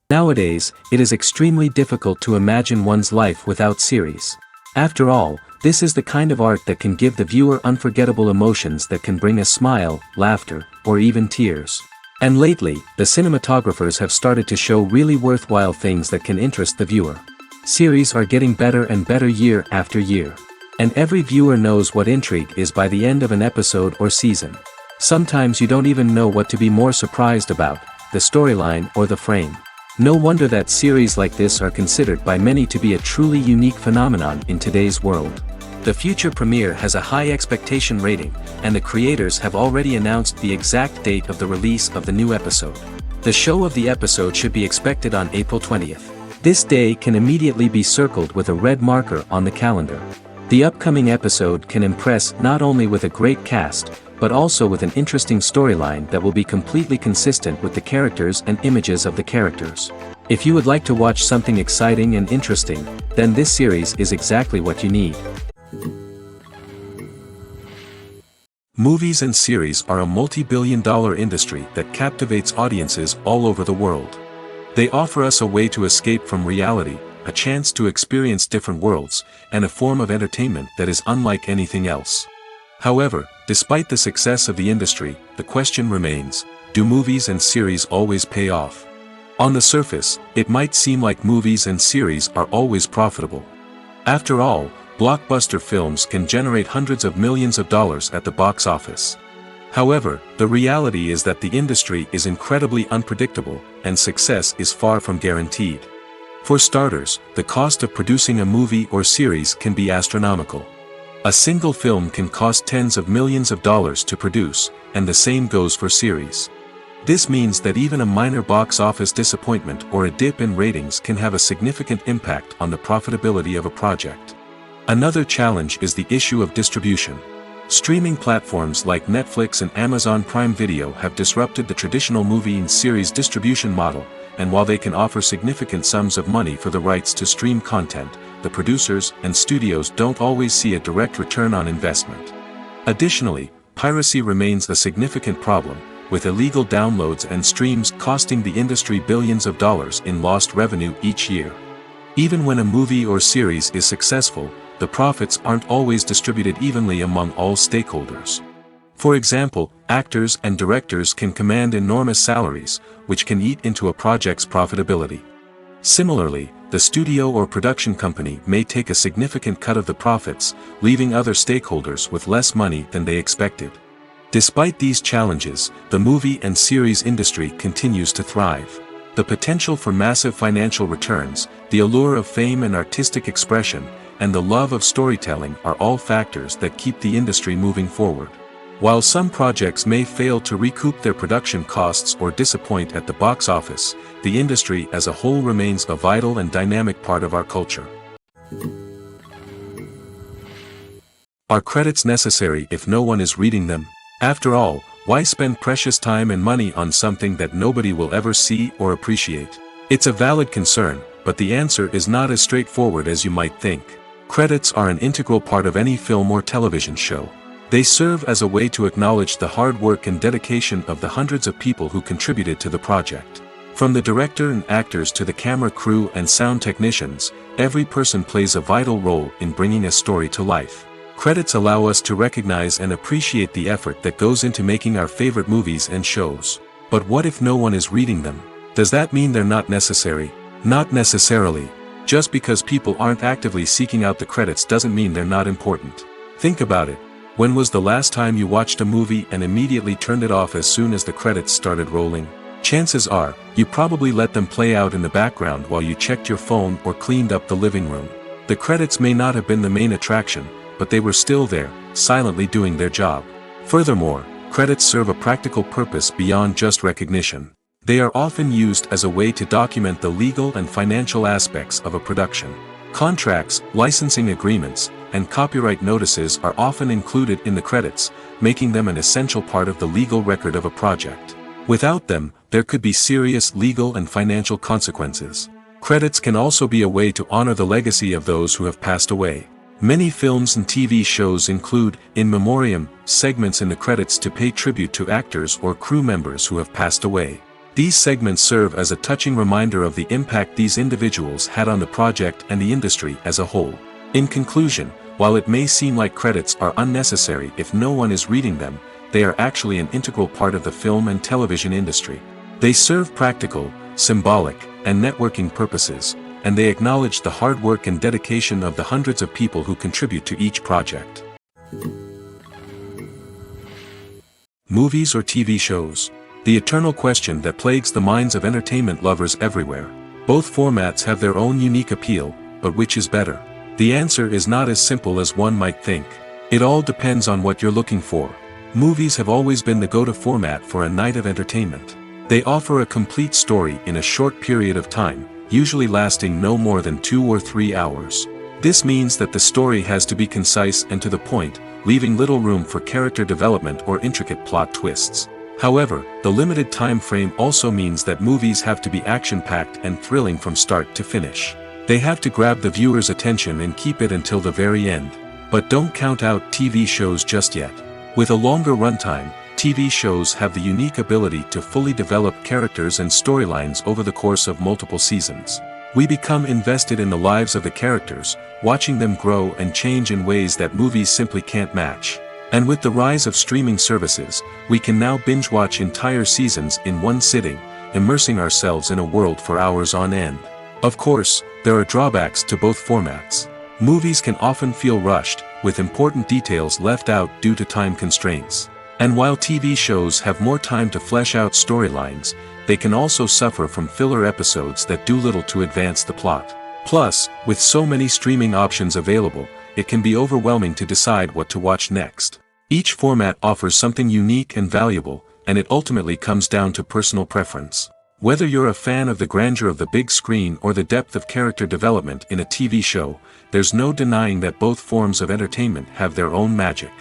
Nowadays, it is extremely difficult to imagine one's life without series. After all, this is the kind of art that can give the viewer unforgettable emotions that can bring a smile, laughter, or even tears. And lately, the cinematographers have started to show really worthwhile things that can interest the viewer. Series are getting better and better year after year. And every viewer knows what intrigue is by the end of an episode or season. Sometimes you don't even know what to be more surprised about, the storyline or the frame. No wonder that series like this are considered by many to be a truly unique phenomenon in today's world. The future premiere has a high expectation rating, and the creators have already announced the exact date of the release of the new episode. The show of the episode should be expected on April 20th. This day can immediately be circled with a red marker on the calendar. The upcoming episode can impress not only with a great cast, but also with an interesting storyline that will be completely consistent with the characters and images of the characters. If you would like to watch something exciting and interesting, then this series is exactly what you need. Movies and series are a multi-billion-dollar industry that captivates audiences all over the world. They offer us a way to escape from reality, a chance to experience different worlds, and a form of entertainment that is unlike anything else. However, despite the success of the industry, the question remains, do movies and series always pay off? On the surface, it might seem like movies and series are always profitable. After all, blockbuster films can generate hundreds of millions of dollars at the box office. However, the reality is that the industry is incredibly unpredictable, and success is far from guaranteed. For starters, the cost of producing a movie or series can be astronomical. A single film can cost tens of millions of dollars to produce, and the same goes for series. This means that even a minor box office disappointment or a dip in ratings can have a significant impact on the profitability of a project. Another challenge is the issue of distribution. Streaming platforms like Netflix and Amazon Prime Video have disrupted the traditional movie and series distribution model, and while they can offer significant sums of money for the rights to stream content, the producers and studios don't always see a direct return on investment. Additionally, piracy remains a significant problem, with illegal downloads and streams costing the industry billions of dollars in lost revenue each year. Even when a movie or series is successful, the profits aren't always distributed evenly among all stakeholders. For example, actors and directors can command enormous salaries, which can eat into a project's profitability. Similarly, the studio or production company may take a significant cut of the profits, leaving other stakeholders with less money than they expected. Despite these challenges, the movie and series industry continues to thrive. The potential for massive financial returns, the allure of fame and artistic expression, and the love of storytelling are all factors that keep the industry moving forward. While some projects may fail to recoup their production costs or disappoint at the box office, the industry as a whole remains a vital and dynamic part of our culture. Are credits necessary if no one is reading them? After all, why spend precious time and money on something that nobody will ever see or appreciate? It's a valid concern, but the answer is not as straightforward as you might think. Credits are an integral part of any film or television show. They serve as a way to acknowledge the hard work and dedication of the hundreds of people who contributed to the project. From the director and actors to the camera crew and sound technicians, every person plays a vital role in bringing a story to life. Credits allow us to recognize and appreciate the effort that goes into making our favorite movies and shows. But what if no one is reading them? Does that mean they're not necessary? Not necessarily. Just because people aren't actively seeking out the credits doesn't mean they're not important. Think about it. When was the last time you watched a movie and immediately turned it off as soon as the credits started rolling? Chances are, you probably let them play out in the background while you checked your phone or cleaned up the living room. The credits may not have been the main attraction, but they were still there, silently doing their job. Furthermore, credits serve a practical purpose beyond just recognition. They are often used as a way to document the legal and financial aspects of a production. Contracts, licensing agreements, and copyright notices are often included in the credits, making them an essential part of the legal record of a project. Without them, there could be serious legal and financial consequences. Credits can also be a way to honor the legacy of those who have passed away. Many films and TV shows include, in memoriam, segments in the credits to pay tribute to actors or crew members who have passed away. These segments serve as a touching reminder of the impact these individuals had on the project and the industry as a whole. In conclusion, while it may seem like credits are unnecessary if no one is reading them, they are actually an integral part of the film and television industry. They serve practical, symbolic, and networking purposes, and they acknowledge the hard work and dedication of the hundreds of people who contribute to each project. Movies or TV shows? The eternal question that plagues the minds of entertainment lovers everywhere. Both formats have their own unique appeal, but which is better? The answer is not as simple as one might think. It all depends on what you're looking for. Movies have always been the go-to format for a night of entertainment. They offer a complete story in a short period of time, usually lasting no more than 2 or 3 hours. This means that the story has to be concise and to the point, leaving little room for character development or intricate plot twists. However, the limited time frame also means that movies have to be action-packed and thrilling from start to finish. They have to grab the viewer's attention and keep it until the very end. But don't count out TV shows just yet. With a longer runtime, TV shows have the unique ability to fully develop characters and storylines over the course of multiple seasons. We become invested in the lives of the characters, watching them grow and change in ways that movies simply can't match. And with the rise of streaming services, we can now binge-watch entire seasons in one sitting, immersing ourselves in a world for hours on end. Of course, there are drawbacks to both formats. Movies can often feel rushed, with important details left out due to time constraints. And while TV shows have more time to flesh out storylines, they can also suffer from filler episodes that do little to advance the plot. Plus, with so many streaming options available, it can be overwhelming to decide what to watch next. Each format offers something unique and valuable, and it ultimately comes down to personal preference. Whether you're a fan of the grandeur of the big screen or the depth of character development in a TV show, there's no denying that both forms of entertainment have their own magic.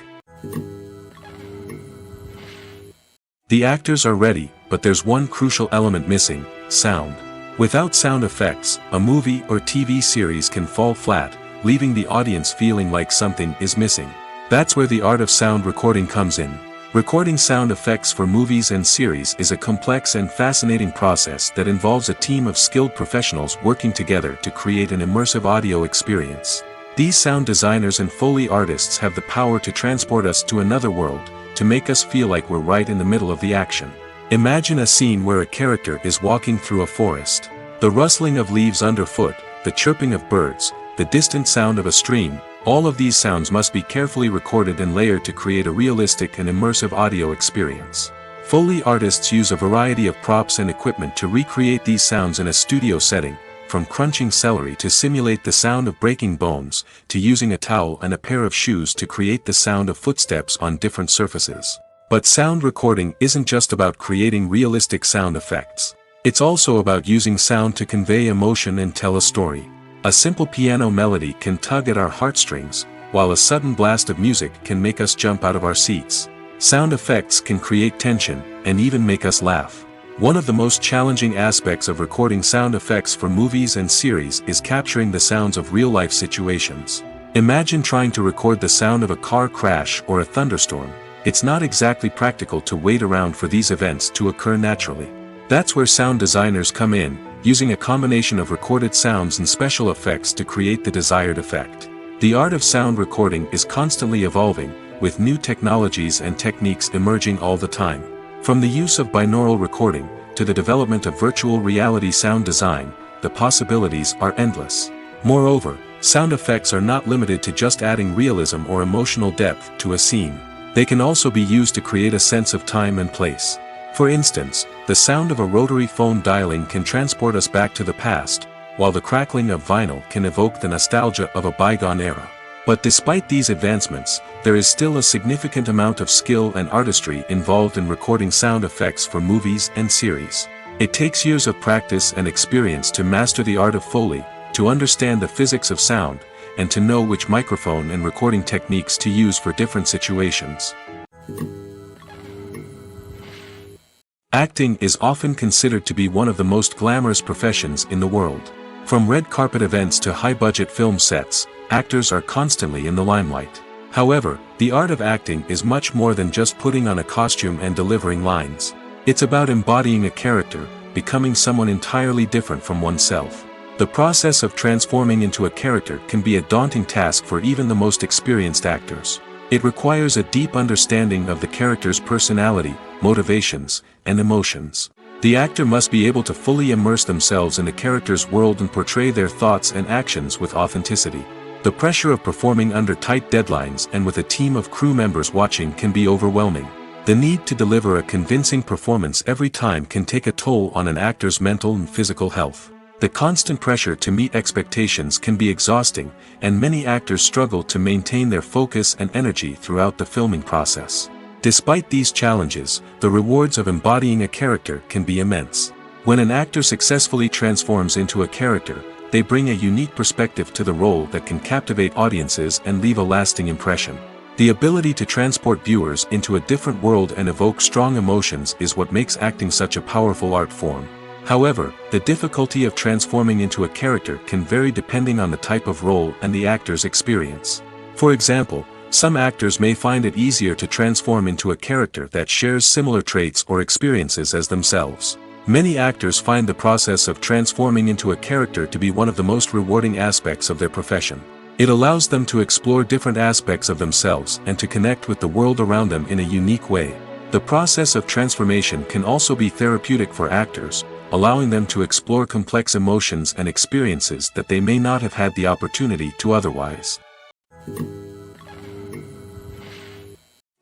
The actors are ready, but there's one crucial element missing: sound. Without sound effects, a movie or TV series can fall flat, leaving the audience feeling like something is missing. That's where the art of sound recording comes in. Recording sound effects for movies and series is a complex and fascinating process that involves a team of skilled professionals working together to create an immersive audio experience. These sound designers and Foley artists have the power to transport us to another world, to make us feel like we're right in the middle of the action. Imagine a scene where a character is walking through a forest. The rustling of leaves underfoot, the chirping of birds, the distant sound of a stream, all of these sounds must be carefully recorded and layered to create a realistic and immersive audio experience. Foley artists use a variety of props and equipment to recreate these sounds in a studio setting, from crunching celery to simulate the sound of breaking bones, to using a towel and a pair of shoes to create the sound of footsteps on different surfaces. But sound recording isn't just about creating realistic sound effects. It's also about using sound to convey emotion and tell a story. A simple piano melody can tug at our heartstrings, while a sudden blast of music can make us jump out of our seats. Sound effects can create tension, and even make us laugh. One of the most challenging aspects of recording sound effects for movies and series is capturing the sounds of real-life situations. Imagine trying to record the sound of a car crash or a thunderstorm. It's not exactly practical to wait around for these events to occur naturally. That's where sound designers come in, using a combination of recorded sounds and special effects to create the desired effect. The art of sound recording is constantly evolving, with new technologies and techniques emerging all the time. From the use of binaural recording, to the development of virtual reality sound design, the possibilities are endless. Moreover, sound effects are not limited to just adding realism or emotional depth to a scene. They can also be used to create a sense of time and place. For instance, the sound of a rotary phone dialing can transport us back to the past, while the crackling of vinyl can evoke the nostalgia of a bygone era. But despite these advancements, there is still a significant amount of skill and artistry involved in recording sound effects for movies and series. It takes years of practice and experience to master the art of Foley, to understand the physics of sound, and to know which microphone and recording techniques to use for different situations. Acting is often considered to be one of the most glamorous professions in the world. From red carpet events to high-budget film sets, actors are constantly in the limelight. However, the art of acting is much more than just putting on a costume and delivering lines. It's about embodying a character, becoming someone entirely different from oneself. The process of transforming into a character can be a daunting task for even the most experienced actors. It requires a deep understanding of the character's personality, motivations, and emotions. The actor must be able to fully immerse themselves in the character's world and portray their thoughts and actions with authenticity. The pressure of performing under tight deadlines and with a team of crew members watching can be overwhelming. The need to deliver a convincing performance every time can take a toll on an actor's mental and physical health. The constant pressure to meet expectations can be exhausting, and many actors struggle to maintain their focus and energy throughout the filming process. Despite these challenges, the rewards of embodying a character can be immense. When an actor successfully transforms into a character, they bring a unique perspective to the role that can captivate audiences and leave a lasting impression. The ability to transport viewers into a different world and evoke strong emotions is what makes acting such a powerful art form. However, the difficulty of transforming into a character can vary depending on the type of role and the actor's experience. For example, some actors may find it easier to transform into a character that shares similar traits or experiences as themselves. Many actors find the process of transforming into a character to be one of the most rewarding aspects of their profession. It allows them to explore different aspects of themselves and to connect with the world around them in a unique way. The process of transformation can also be therapeutic for actors, allowing them to explore complex emotions and experiences that they may not have had the opportunity to otherwise.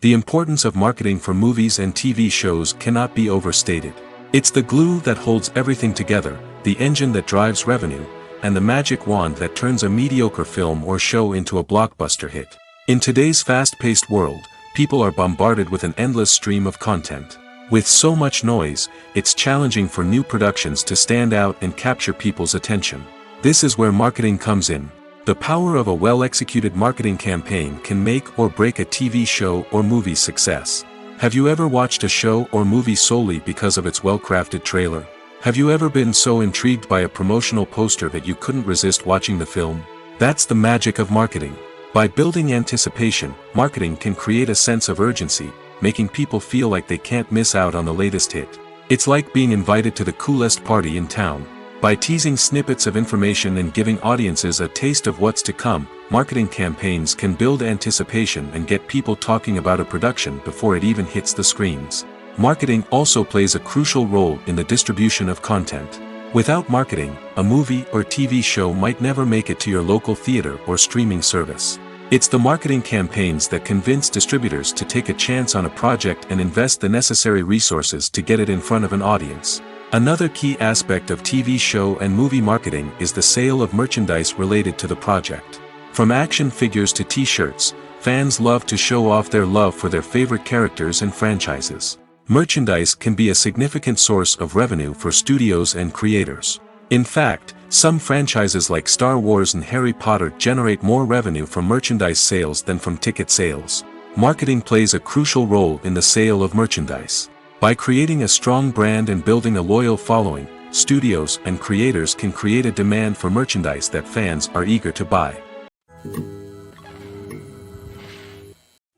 The importance of marketing for movies and TV shows cannot be overstated. It's the glue that holds everything together, the engine that drives revenue, and the magic wand that turns a mediocre film or show into a blockbuster hit. In today's fast-paced world, people are bombarded with an endless stream of content. With so much noise, it's challenging for new productions to stand out and capture people's attention. This is where marketing comes in. The power of a well-executed marketing campaign can make or break a TV show or movie's success. Have you ever watched a show or movie solely because of its well-crafted trailer? Have you ever been so intrigued by a promotional poster that you couldn't resist watching the film? That's the magic of marketing. By building anticipation, marketing can create a sense of urgency, making people feel like they can't miss out on the latest hit. It's like being invited to the coolest party in town. By teasing snippets of information and giving audiences a taste of what's to come, marketing campaigns can build anticipation and get people talking about a production before it even hits the screens. Marketing also plays a crucial role in the distribution of content. Without marketing, a movie or TV show might never make it to your local theater or streaming service. It's the marketing campaigns that convince distributors to take a chance on a project and invest the necessary resources to get it in front of an audience. Another key aspect of TV show and movie marketing is the sale of merchandise related to the project. From action figures to t-shirts, fans love to show off their love for their favorite characters and franchises. Merchandise can be a significant source of revenue for studios and creators. In fact, some franchises like Star Wars and Harry Potter generate more revenue from merchandise sales than from ticket sales. Marketing plays a crucial role in the sale of merchandise. By creating a strong brand and building a loyal following, studios and creators can create a demand for merchandise that fans are eager to buy.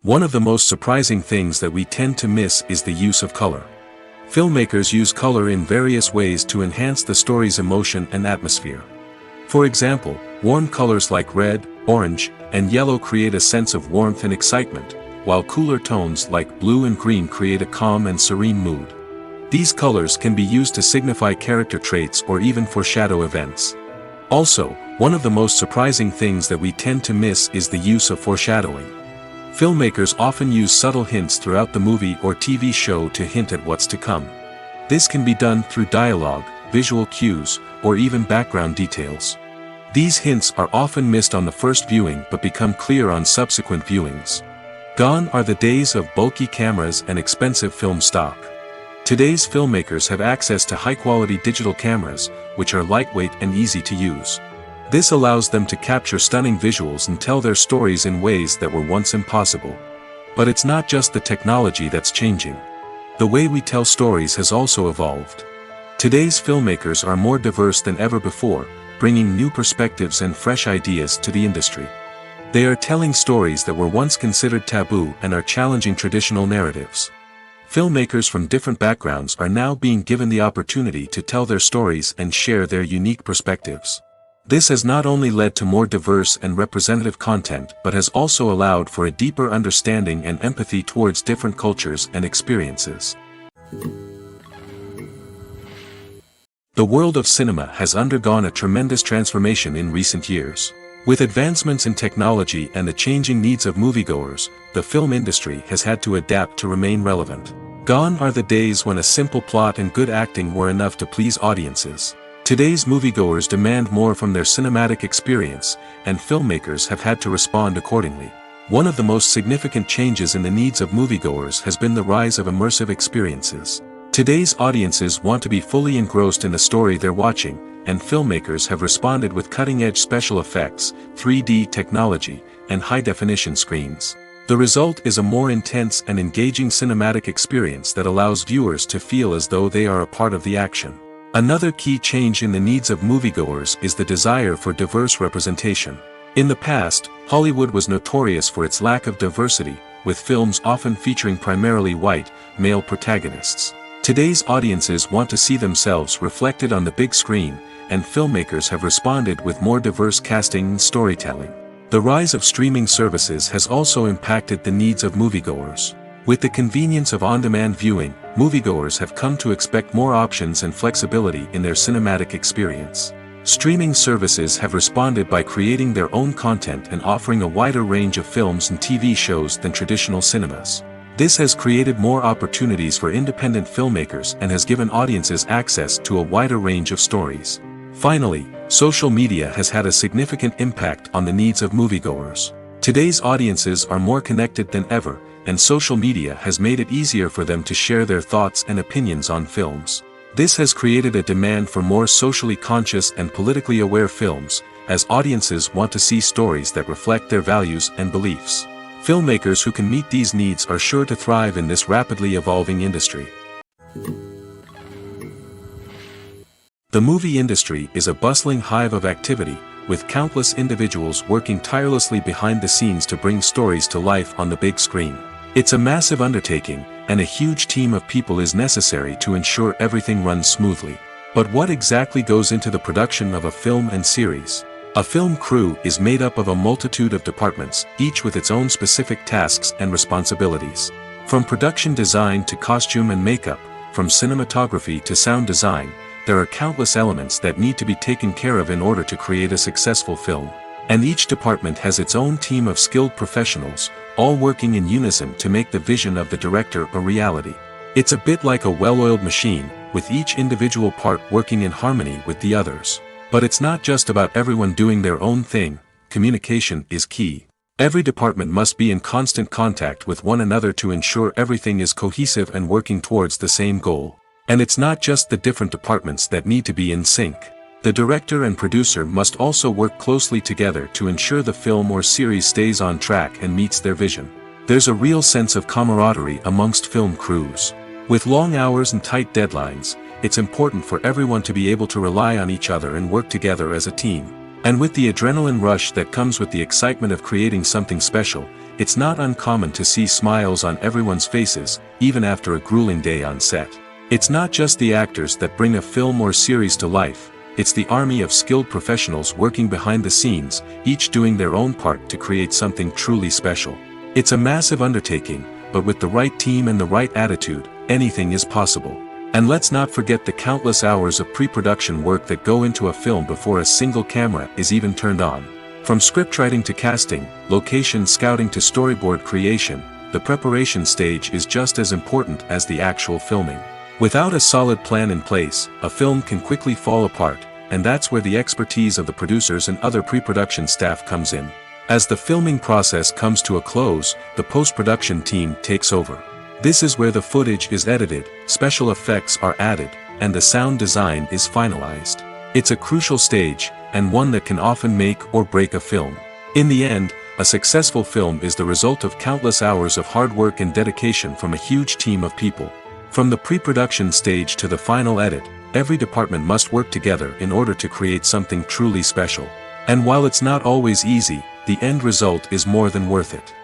One of the most surprising things that we tend to miss is the use of color. Filmmakers use color in various ways to enhance the story's emotion and atmosphere. For example, warm colors like red, orange, and yellow create a sense of warmth and excitement, while cooler tones like blue and green create a calm and serene mood. These colors can be used to signify character traits or even foreshadow events. Also, one of the most surprising things that we tend to miss is the use of foreshadowing. Filmmakers often use subtle hints throughout the movie or TV show to hint at what's to come. This can be done through dialogue, visual cues, or even background details. These hints are often missed on the first viewing but become clear on subsequent viewings. Gone are the days of bulky cameras and expensive film stock. Today's filmmakers have access to high-quality digital cameras, which are lightweight and easy to use. This allows them to capture stunning visuals and tell their stories in ways that were once impossible. But it's not just the technology that's changing. The way we tell stories has also evolved. Today's filmmakers are more diverse than ever before, bringing new perspectives and fresh ideas to the industry. They are telling stories that were once considered taboo and are challenging traditional narratives. Filmmakers from different backgrounds are now being given the opportunity to tell their stories and share their unique perspectives. This has not only led to more diverse and representative content but has also allowed for a deeper understanding and empathy towards different cultures and experiences. The world of cinema has undergone a tremendous transformation in recent years. With advancements in technology and the changing needs of moviegoers, the film industry has had to adapt to remain relevant. Gone are the days when a simple plot and good acting were enough to please audiences. Today's moviegoers demand more from their cinematic experience, and filmmakers have had to respond accordingly. One of the most significant changes in the needs of moviegoers has been the rise of immersive experiences. Today's audiences want to be fully engrossed in the story they're watching, and filmmakers have responded with cutting-edge special effects, 3D technology, and high-definition screens. The result is a more intense and engaging cinematic experience that allows viewers to feel as though they are a part of the action. Another key change in the needs of moviegoers is the desire for diverse representation. In the past, Hollywood was notorious for its lack of diversity, with films often featuring primarily white, male protagonists. Today's audiences want to see themselves reflected on the big screen, and filmmakers have responded with more diverse casting and storytelling. The rise of streaming services has also impacted the needs of moviegoers. With the convenience of on-demand viewing, moviegoers have come to expect more options and flexibility in their cinematic experience. Streaming services have responded by creating their own content and offering a wider range of films and TV shows than traditional cinemas. This has created more opportunities for independent filmmakers and has given audiences access to a wider range of stories. Finally, social media has had a significant impact on the needs of moviegoers. Today's audiences are more connected than ever, and social media has made it easier for them to share their thoughts and opinions on films. This has created a demand for more socially conscious and politically aware films, as audiences want to see stories that reflect their values and beliefs. Filmmakers who can meet these needs are sure to thrive in this rapidly evolving industry. The movie industry is a bustling hive of activity, with countless individuals working tirelessly behind the scenes to bring stories to life on the big screen. It's a massive undertaking, and a huge team of people is necessary to ensure everything runs smoothly. But what exactly goes into the production of a film and series? A film crew is made up of a multitude of departments, each with its own specific tasks and responsibilities. From production design to costume and makeup, from cinematography to sound design, there are countless elements that need to be taken care of in order to create a successful film. And each department has its own team of skilled professionals, all working in unison to make the vision of the director a reality. It's a bit like a well-oiled machine, with each individual part working in harmony with the others. But it's not just about everyone doing their own thing. Communication is key. Every department must be in constant contact with one another to ensure everything is cohesive and working towards the same goal. And it's not just the different departments that need to be in sync. The director and producer must also work closely together to ensure the film or series stays on track and meets their vision. There's a real sense of camaraderie amongst film crews. With long hours and tight deadlines, it's important for everyone to be able to rely on each other and work together as a team. And with the adrenaline rush that comes with the excitement of creating something special, it's not uncommon to see smiles on everyone's faces, even after a grueling day on set. It's not just the actors that bring a film or series to life, it's the army of skilled professionals working behind the scenes, each doing their own part to create something truly special. It's a massive undertaking, but with the right team and the right attitude, anything is possible. And let's not forget the countless hours of pre-production work that go into a film before a single camera is even turned on. From scriptwriting to casting, location scouting to storyboard creation, the preparation stage is just as important as the actual filming. Without a solid plan in place, a film can quickly fall apart, and that's where the expertise of the producers and other pre-production staff comes in. As the filming process comes to a close, the post-production team takes over. This is where the footage is edited, special effects are added, and the sound design is finalized. It's a crucial stage, and one that can often make or break a film. In the end, a successful film is the result of countless hours of hard work and dedication from a huge team of people. From the pre-production stage to the final edit, every department must work together in order to create something truly special. And while it's not always easy, the end result is more than worth it.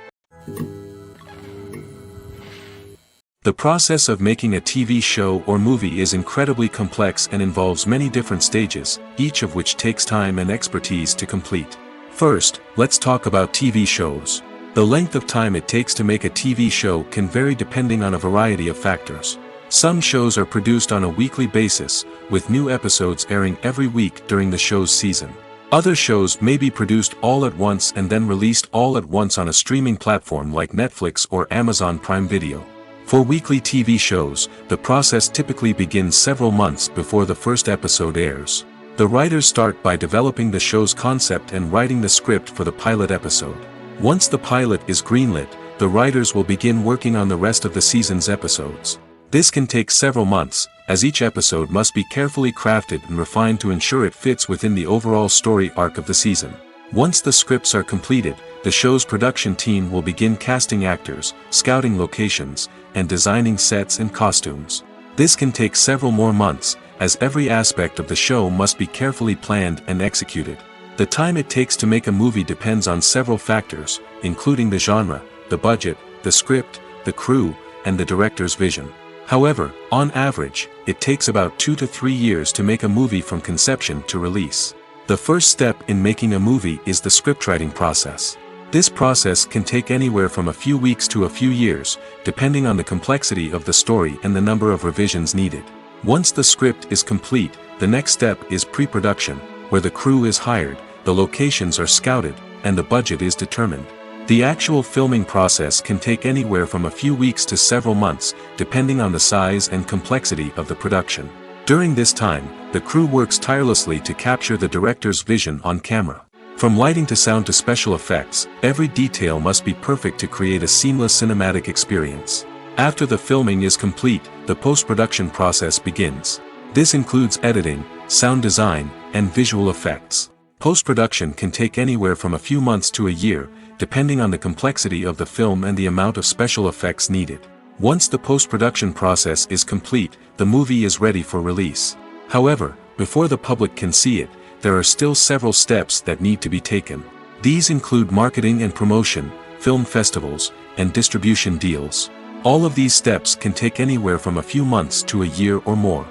The process of making a TV show or movie is incredibly complex and involves many different stages, each of which takes time and expertise to complete. First, let's talk about TV shows. The length of time it takes to make a TV show can vary depending on a variety of factors. Some shows are produced on a weekly basis, with new episodes airing every week during the show's season. Other shows may be produced all at once and then released all at once on a streaming platform like Netflix or Amazon Prime Video. For weekly TV shows, the process typically begins several months before the first episode airs. The writers start by developing the show's concept and writing the script for the pilot episode. Once the pilot is greenlit, the writers will begin working on the rest of the season's episodes. This can take several months, as each episode must be carefully crafted and refined to ensure it fits within the overall story arc of the season. Once the scripts are completed, the show's production team will begin casting actors, scouting locations, and designing sets and costumes. This can take several more months, as every aspect of the show must be carefully planned and executed. The time it takes to make a movie depends on several factors, including the genre, the budget, the script, the crew, and the director's vision. However, on average, it takes about 2 to 3 years to make a movie from conception to release. The first step in making a movie is the scriptwriting process. This process can take anywhere from a few weeks to a few years, depending on the complexity of the story and the number of revisions needed. Once the script is complete, the next step is pre-production, where the crew is hired, the locations are scouted, and the budget is determined. The actual filming process can take anywhere from a few weeks to several months, depending on the size and complexity of the production. During this time, the crew works tirelessly to capture the director's vision on camera. From lighting to sound to special effects, every detail must be perfect to create a seamless cinematic experience. After the filming is complete, the post-production process begins. This includes editing, sound design, and visual effects. Post-production can take anywhere from a few months to a year, depending on the complexity of the film and the amount of special effects needed. Once the post-production process is complete, the movie is ready for release. However, before the public can see it, there are still several steps that need to be taken. These include marketing and promotion, film festivals, and distribution deals. All of these steps can take anywhere from a few months to a year or more.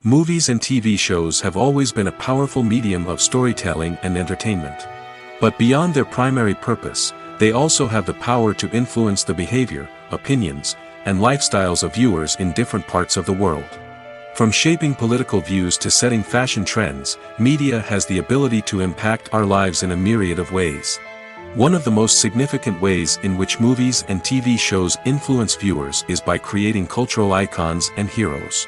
Movies and TV shows have always been a powerful medium of storytelling and entertainment. But beyond their primary purpose, they also have the power to influence the behavior, opinions, and lifestyles of viewers in different parts of the world. From shaping political views to setting fashion trends, media has the ability to impact our lives in a myriad of ways. One of the most significant ways in which movies and TV shows influence viewers is by creating cultural icons and heroes.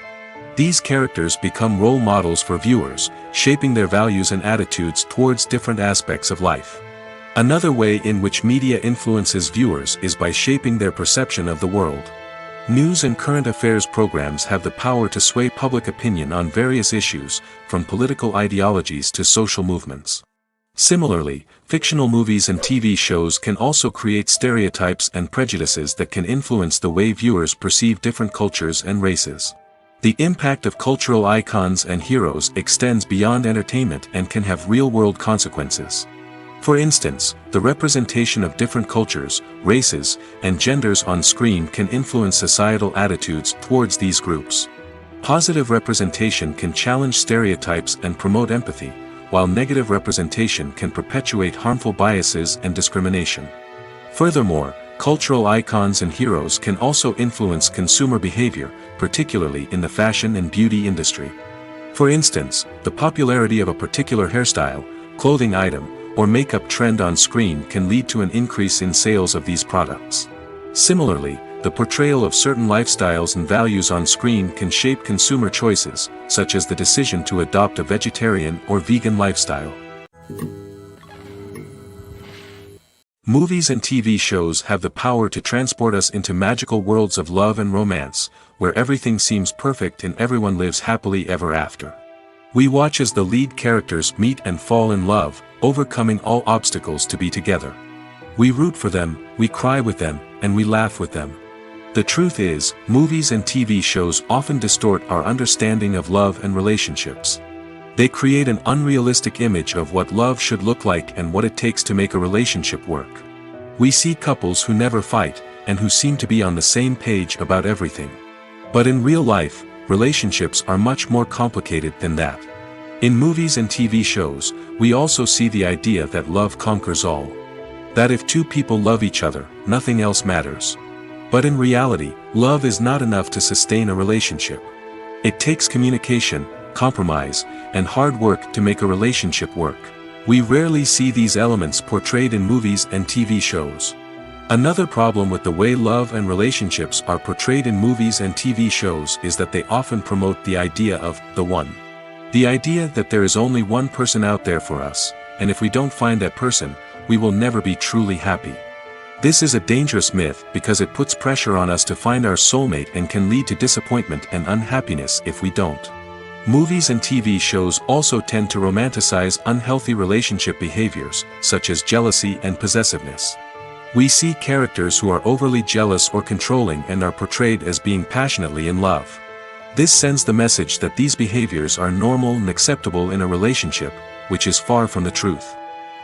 These characters become role models for viewers, shaping their values and attitudes towards different aspects of life. Another way in which media influences viewers is by shaping their perception of the world. News and current affairs programs have the power to sway public opinion on various issues, from political ideologies to social movements. Similarly, fictional movies and TV shows can also create stereotypes and prejudices that can influence the way viewers perceive different cultures and races. The impact of cultural icons and heroes extends beyond entertainment and can have real-world consequences. For instance, the representation of different cultures, races, and genders on screen can influence societal attitudes towards these groups. Positive representation can challenge stereotypes and promote empathy, while negative representation can perpetuate harmful biases and discrimination. Furthermore, cultural icons and heroes can also influence consumer behavior, particularly in the fashion and beauty industry. For instance, the popularity of a particular hairstyle, clothing item, or makeup trend on screen can lead to an increase in sales of these products. Similarly, the portrayal of certain lifestyles and values on screen can shape consumer choices, such as the decision to adopt a vegetarian or vegan lifestyle. Movies and TV shows have the power to transport us into magical worlds of love and romance, where everything seems perfect and everyone lives happily ever after. We watch as the lead characters meet and fall in love, overcoming all obstacles to be together. We root for them, we cry with them, and we laugh with them. The truth is, movies and TV shows often distort our understanding of love and relationships. They create an unrealistic image of what love should look like and what it takes to make a relationship work. We see couples who never fight, and who seem to be on the same page about everything. But in real life, relationships are much more complicated than that. In movies and TV shows, we also see the idea that love conquers all. That if two people love each other, nothing else matters. But in reality, love is not enough to sustain a relationship. It takes communication, compromise, and hard work to make a relationship work. We rarely see these elements portrayed in movies and TV shows. Another problem with the way love and relationships are portrayed in movies and TV shows is that they often promote the idea of the one. The idea that there is only one person out there for us, and if we don't find that person, we will never be truly happy. This is a dangerous myth because it puts pressure on us to find our soulmate and can lead to disappointment and unhappiness if we don't. Movies and TV shows also tend to romanticize unhealthy relationship behaviors, such as jealousy and possessiveness. We see characters who are overly jealous or controlling and are portrayed as being passionately in love. This sends the message that these behaviors are normal and acceptable in a relationship, which is far from the truth.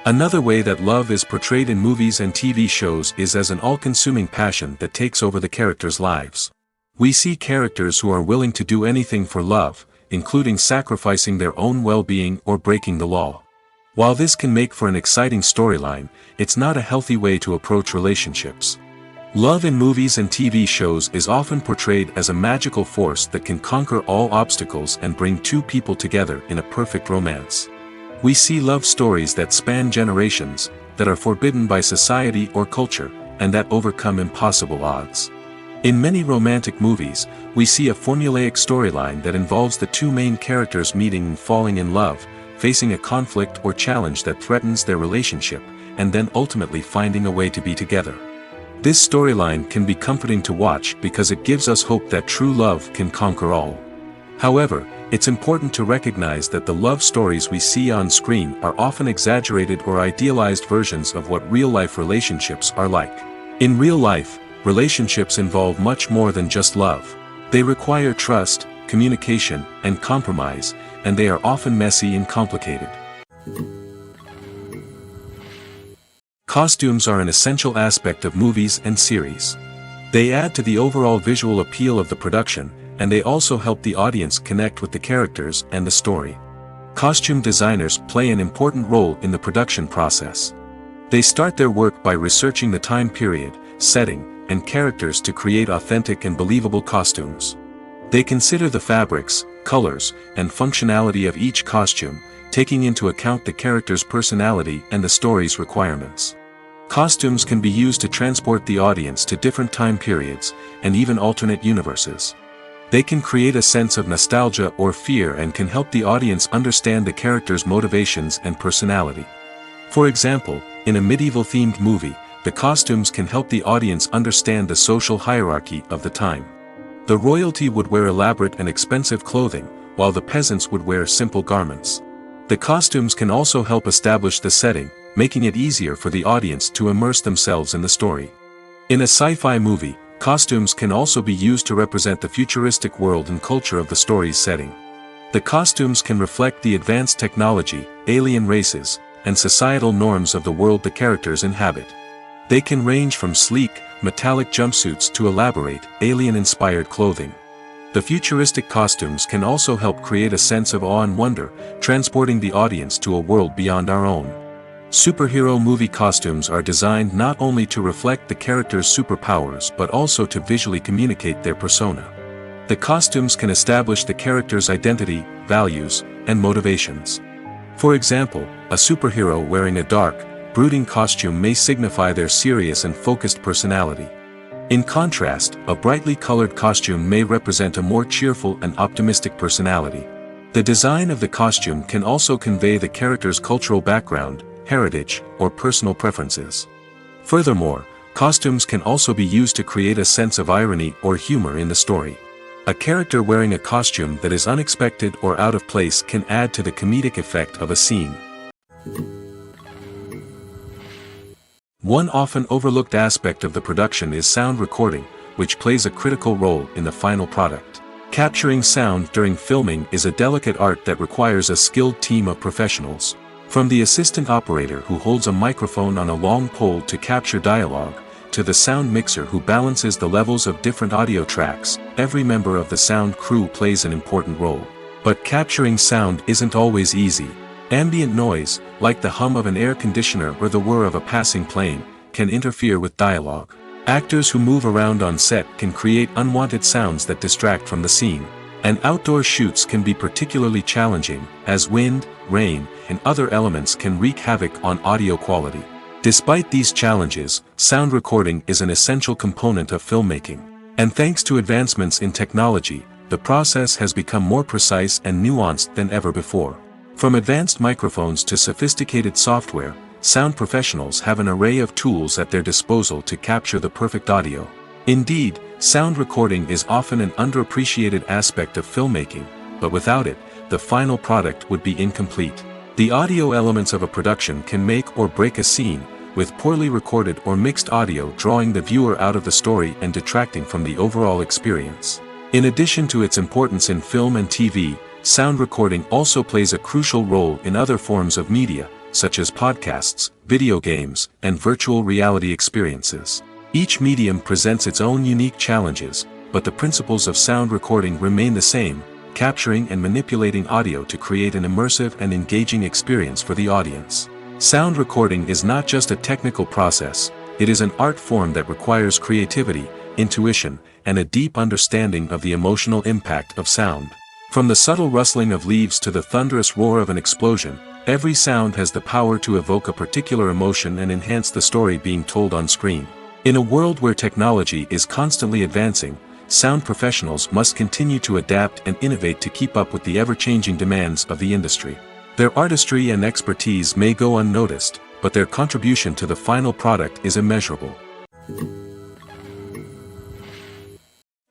Another way that love is portrayed in movies and TV shows is as an all-consuming passion that takes over the characters' lives. We see characters who are willing to do anything for love, including sacrificing their own well-being or breaking the law. While this can make for an exciting storyline, it's not a healthy way to approach relationships. Love in movies and TV shows is often portrayed as a magical force that can conquer all obstacles and bring two people together in a perfect romance. We see love stories that span generations, that are forbidden by society or culture, and that overcome impossible odds. In many romantic movies, we see a formulaic storyline that involves the two main characters meeting and falling in love, facing a conflict or challenge that threatens their relationship, and then ultimately finding a way to be together. This storyline can be comforting to watch because it gives us hope that true love can conquer all. However, it's important to recognize that the love stories we see on screen are often exaggerated or idealized versions of what real-life relationships are like. In real life, relationships involve much more than just love. They require trust, communication, and compromise, and they are often messy and complicated. Costumes are an essential aspect of movies and series. They add to the overall visual appeal of the production, and they also help the audience connect with the characters and the story. Costume designers play an important role in the production process. They start their work by researching the time period, setting, and characters to create authentic and believable costumes. They consider the fabrics, colors, and functionality of each costume, taking into account the character's personality and the story's requirements. Costumes can be used to transport the audience to different time periods, and even alternate universes. They can create a sense of nostalgia or fear and can help the audience understand the character's motivations and personality. For example, in a medieval-themed movie, the costumes can help the audience understand the social hierarchy of the time. The royalty would wear elaborate and expensive clothing, while the peasants would wear simple garments. The costumes can also help establish the setting, making it easier for the audience to immerse themselves in the story. In a sci-fi movie, costumes can also be used to represent the futuristic world and culture of the story's setting. The costumes can reflect the advanced technology, alien races, and societal norms of the world the characters inhabit. They can range from sleek, metallic jumpsuits to elaborate, alien-inspired clothing. The futuristic costumes can also help create a sense of awe and wonder, transporting the audience to a world beyond our own. Superhero movie costumes are designed not only to reflect the character's superpowers but also to visually communicate their persona. The costumes can establish the character's identity, values, and motivations. For example, a superhero wearing a dark, brooding costume may signify their serious and focused personality. In contrast, a brightly colored costume may represent a more cheerful and optimistic personality. The design of the costume can also convey the character's cultural background, heritage, or personal preferences. Furthermore, costumes can also be used to create a sense of irony or humor in the story. A character wearing a costume that is unexpected or out of place can add to the comedic effect of a scene. One often overlooked aspect of the production is sound recording, which plays a critical role in the final product. Capturing sound during filming is a delicate art that requires a skilled team of professionals. From the assistant operator who holds a microphone on a long pole to capture dialogue, to the sound mixer who balances the levels of different audio tracks, every member of the sound crew plays an important role. But capturing sound isn't always easy. Ambient noise, like the hum of an air conditioner or the whir of a passing plane, can interfere with dialogue. Actors who move around on set can create unwanted sounds that distract from the scene. And outdoor shoots can be particularly challenging, as wind, rain, and other elements can wreak havoc on audio quality. Despite these challenges, sound recording is an essential component of filmmaking. And thanks to advancements in technology, the process has become more precise and nuanced than ever before. From advanced microphones to sophisticated software, sound professionals have an array of tools at their disposal to capture the perfect audio. Indeed, sound recording is often an underappreciated aspect of filmmaking, but without it, the final product would be incomplete. The audio elements of a production can make or break a scene, with poorly recorded or mixed audio drawing the viewer out of the story and detracting from the overall experience. In addition to its importance in film and TV, sound recording also plays a crucial role in other forms of media, such as podcasts, video games, and virtual reality experiences. Each medium presents its own unique challenges, but the principles of sound recording remain the same: capturing and manipulating audio to create an immersive and engaging experience for the audience. Sound recording is not just a technical process, it is an art form that requires creativity, intuition, and a deep understanding of the emotional impact of sound. From the subtle rustling of leaves to the thunderous roar of an explosion, every sound has the power to evoke a particular emotion and enhance the story being told on screen. In a world where technology is constantly advancing, sound professionals must continue to adapt and innovate to keep up with the ever-changing demands of the industry. Their artistry and expertise may go unnoticed, but their contribution to the final product is immeasurable.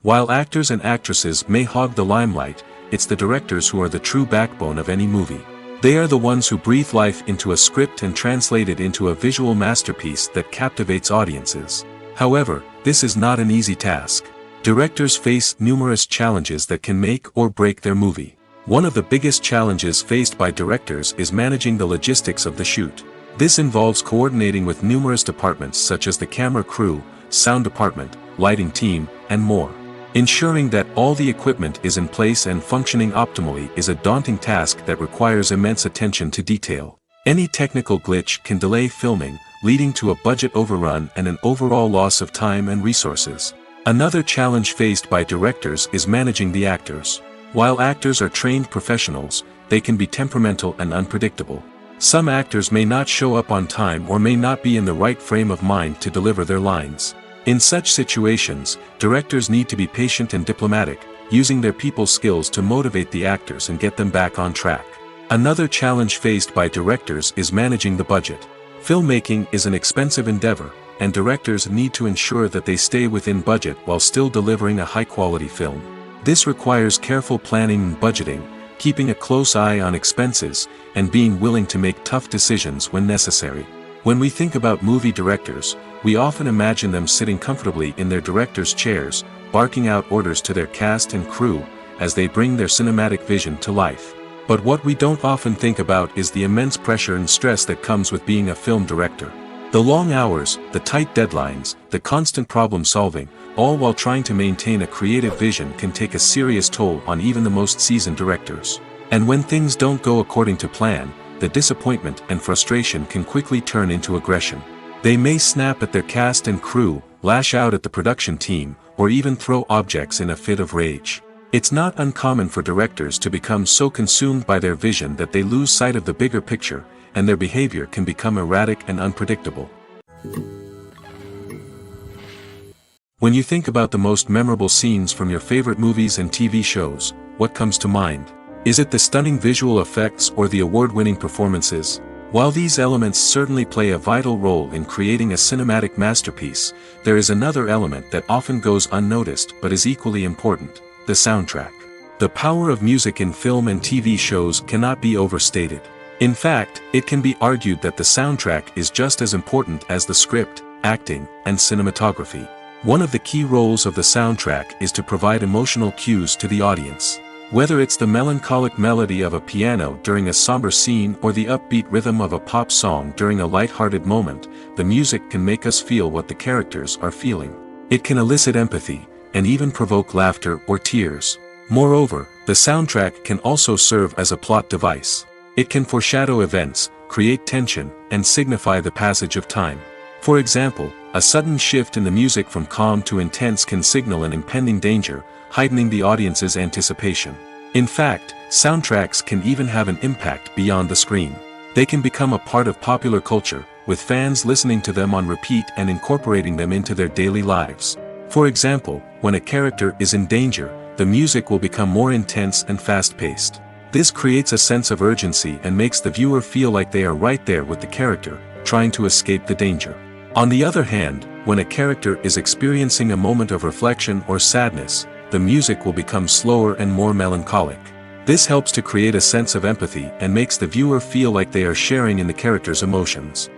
While actors and actresses may hog the limelight, it's the directors who are the true backbone of any movie. They are the ones who breathe life into a script and translate it into a visual masterpiece that captivates audiences. However, this is not an easy task. Directors face numerous challenges that can make or break their movie. One of the biggest challenges faced by directors is managing the logistics of the shoot. This involves coordinating with numerous departments such as the camera crew, sound department, lighting team, and more. Ensuring that all the equipment is in place and functioning optimally is a daunting task that requires immense attention to detail. Any technical glitch can delay filming, leading to a budget overrun and an overall loss of time and resources. Another challenge faced by directors is managing the actors. While actors are trained professionals, they can be temperamental and unpredictable. Some actors may not show up on time or may not be in the right frame of mind to deliver their lines. In such situations, directors need to be patient and diplomatic, using their people skills to motivate the actors and get them back on track. Another challenge faced by directors is managing the budget. Filmmaking is an expensive endeavor, and directors need to ensure that they stay within budget while still delivering a high-quality film. This requires careful planning and budgeting, keeping a close eye on expenses, and being willing to make tough decisions when necessary. When we think about movie directors, we often imagine them sitting comfortably in their director's chairs, barking out orders to their cast and crew, as they bring their cinematic vision to life. But what we don't often think about is the immense pressure and stress that comes with being a film director. The long hours, the tight deadlines, the constant problem solving, all while trying to maintain a creative vision can take a serious toll on even the most seasoned directors. And when things don't go according to plan, the disappointment and frustration can quickly turn into aggression. They may snap at their cast and crew, lash out at the production team, or even throw objects in a fit of rage. It's not uncommon for directors to become so consumed by their vision that they lose sight of the bigger picture, and their behavior can become erratic and unpredictable. When you think about the most memorable scenes from your favorite movies and TV shows, what comes to mind? Is it the stunning visual effects or the award-winning performances? While these elements certainly play a vital role in creating a cinematic masterpiece, there is another element that often goes unnoticed but is equally important: the soundtrack. The power of music in film and TV shows cannot be overstated. In fact, it can be argued that the soundtrack is just as important as the script, acting, and cinematography. One of the key roles of the soundtrack is to provide emotional cues to the audience. Whether it's the melancholic melody of a piano during a somber scene or the upbeat rhythm of a pop song during a light-hearted moment, the music can make us feel what the characters are feeling. It can elicit empathy, and even provoke laughter or tears. Moreover, the soundtrack can also serve as a plot device. It can foreshadow events, create tension, and signify the passage of time. For example, a sudden shift in the music from calm to intense can signal an impending danger, heightening the audience's anticipation. In fact, soundtracks can even have an impact beyond the screen. They can become a part of popular culture, with fans listening to them on repeat and incorporating them into their daily lives. For example, when a character is in danger, the music will become more intense and fast-paced. This creates a sense of urgency and makes the viewer feel like they are right there with the character, trying to escape the danger. On the other hand, when a character is experiencing a moment of reflection or sadness, the music will become slower and more melancholic. This helps to create a sense of empathy and makes the viewer feel like they are sharing in the character's emotions.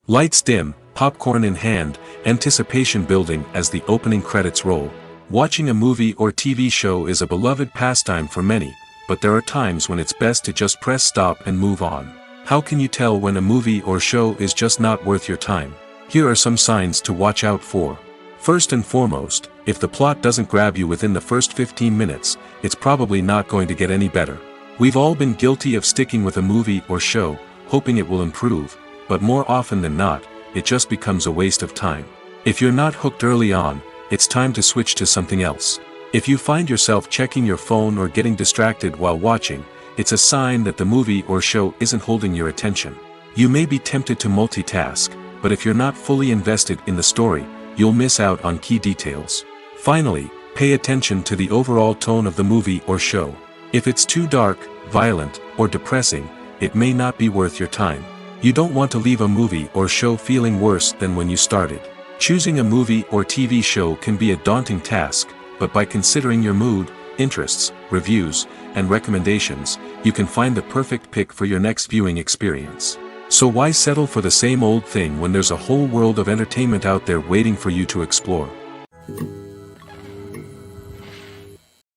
Lights dim, popcorn in hand, anticipation building as the opening credits roll. Watching a movie or TV show is a beloved pastime for many, but there are times when it's best to just press stop and move on. How can you tell when a movie or show is just not worth your time? Here are some signs to watch out for. First and foremost, if the plot doesn't grab you within the first 15 minutes, it's probably not going to get any better. We've all been guilty of sticking with a movie or show, hoping it will improve, but more often than not, it just becomes a waste of time. If you're not hooked early on, it's time to switch to something else. If you find yourself checking your phone or getting distracted while watching, it's a sign that the movie or show isn't holding your attention. You may be tempted to multitask, but if you're not fully invested in the story, you'll miss out on key details. Finally, pay attention to the overall tone of the movie or show. If it's too dark, violent, or depressing, it may not be worth your time. You don't want to leave a movie or show feeling worse than when you started. Choosing a movie or TV show can be a daunting task, but by considering your mood, interests, reviews, and recommendations, you can find the perfect pick for your next viewing experience. So why settle for the same old thing when there's a whole world of entertainment out there waiting for you to explore?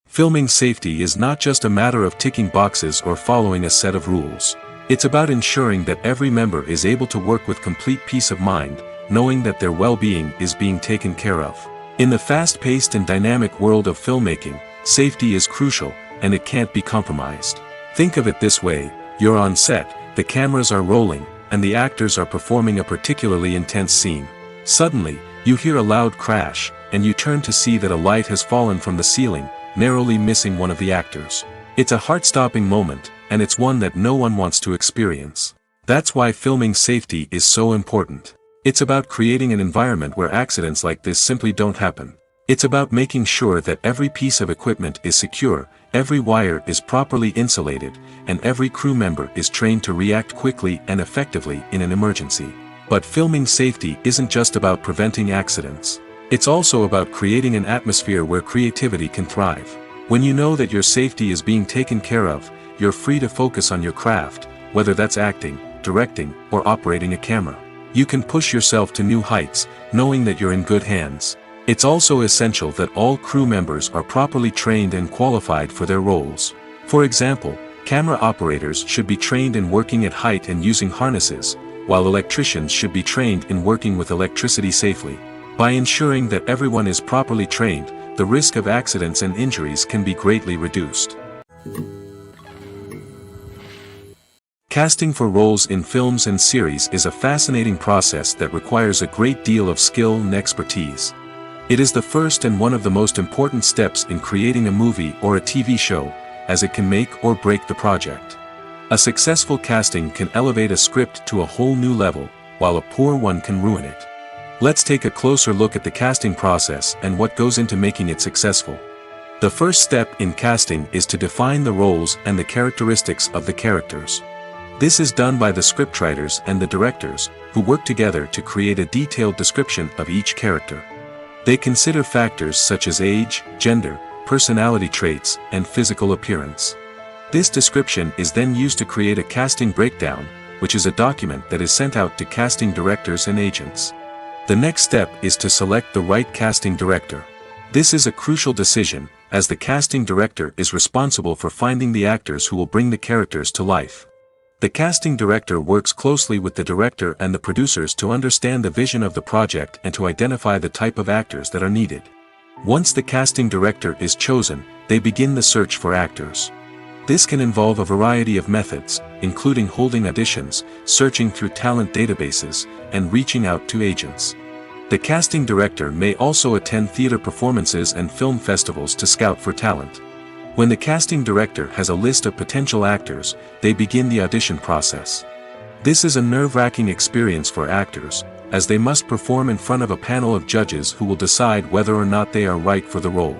Filming safety is not just a matter of ticking boxes or following a set of rules. It's about ensuring that every member is able to work with complete peace of mind, knowing that their well-being is being taken care of. In the fast-paced and dynamic world of filmmaking, safety is crucial, and it can't be compromised. Think of it this way: you're on set, the cameras are rolling, and the actors are performing a particularly intense scene. Suddenly, you hear a loud crash, and you turn to see that a light has fallen from the ceiling, narrowly missing one of the actors. It's a heart-stopping moment, and it's one that no one wants to experience. That's why filming safety is so important. It's about creating an environment where accidents like this simply don't happen. It's about making sure that every piece of equipment is secure, every wire is properly insulated, and every crew member is trained to react quickly and effectively in an emergency. But filming safety isn't just about preventing accidents. It's also about creating an atmosphere where creativity can thrive. When you know that your safety is being taken care of, you're free to focus on your craft, whether that's acting, directing, or operating a camera. You can push yourself to new heights, knowing that you're in good hands. It's also essential that all crew members are properly trained and qualified for their roles. For example, camera operators should be trained in working at height and using harnesses, while electricians should be trained in working with electricity safely. By ensuring that everyone is properly trained, the risk of accidents and injuries can be greatly reduced. Casting for roles in films and series is a fascinating process that requires a great deal of skill and expertise. It is the first and one of the most important steps in creating a movie or a TV show, as it can make or break the project. A successful casting can elevate a script to a whole new level, while a poor one can ruin it. Let's take a closer look at the casting process and what goes into making it successful. The first step in casting is to define the roles and the characteristics of the characters. This is done by the scriptwriters and the directors, who work together to create a detailed description of each character. They consider factors such as age, gender, personality traits, and physical appearance. This description is then used to create a casting breakdown, which is a document that is sent out to casting directors and agents. The next step is to select the right casting director. This is a crucial decision, as the casting director is responsible for finding the actors who will bring the characters to life. The casting director works closely with the director and the producers to understand the vision of the project and to identify the type of actors that are needed. Once the casting director is chosen, they begin the search for actors. This can involve a variety of methods, including holding auditions, searching through talent databases, and reaching out to agents. The casting director may also attend theater performances and film festivals to scout for talent. When the casting director has a list of potential actors, they begin the audition process. This is a nerve-wracking experience for actors, as they must perform in front of a panel of judges who will decide whether or not they are right for the role.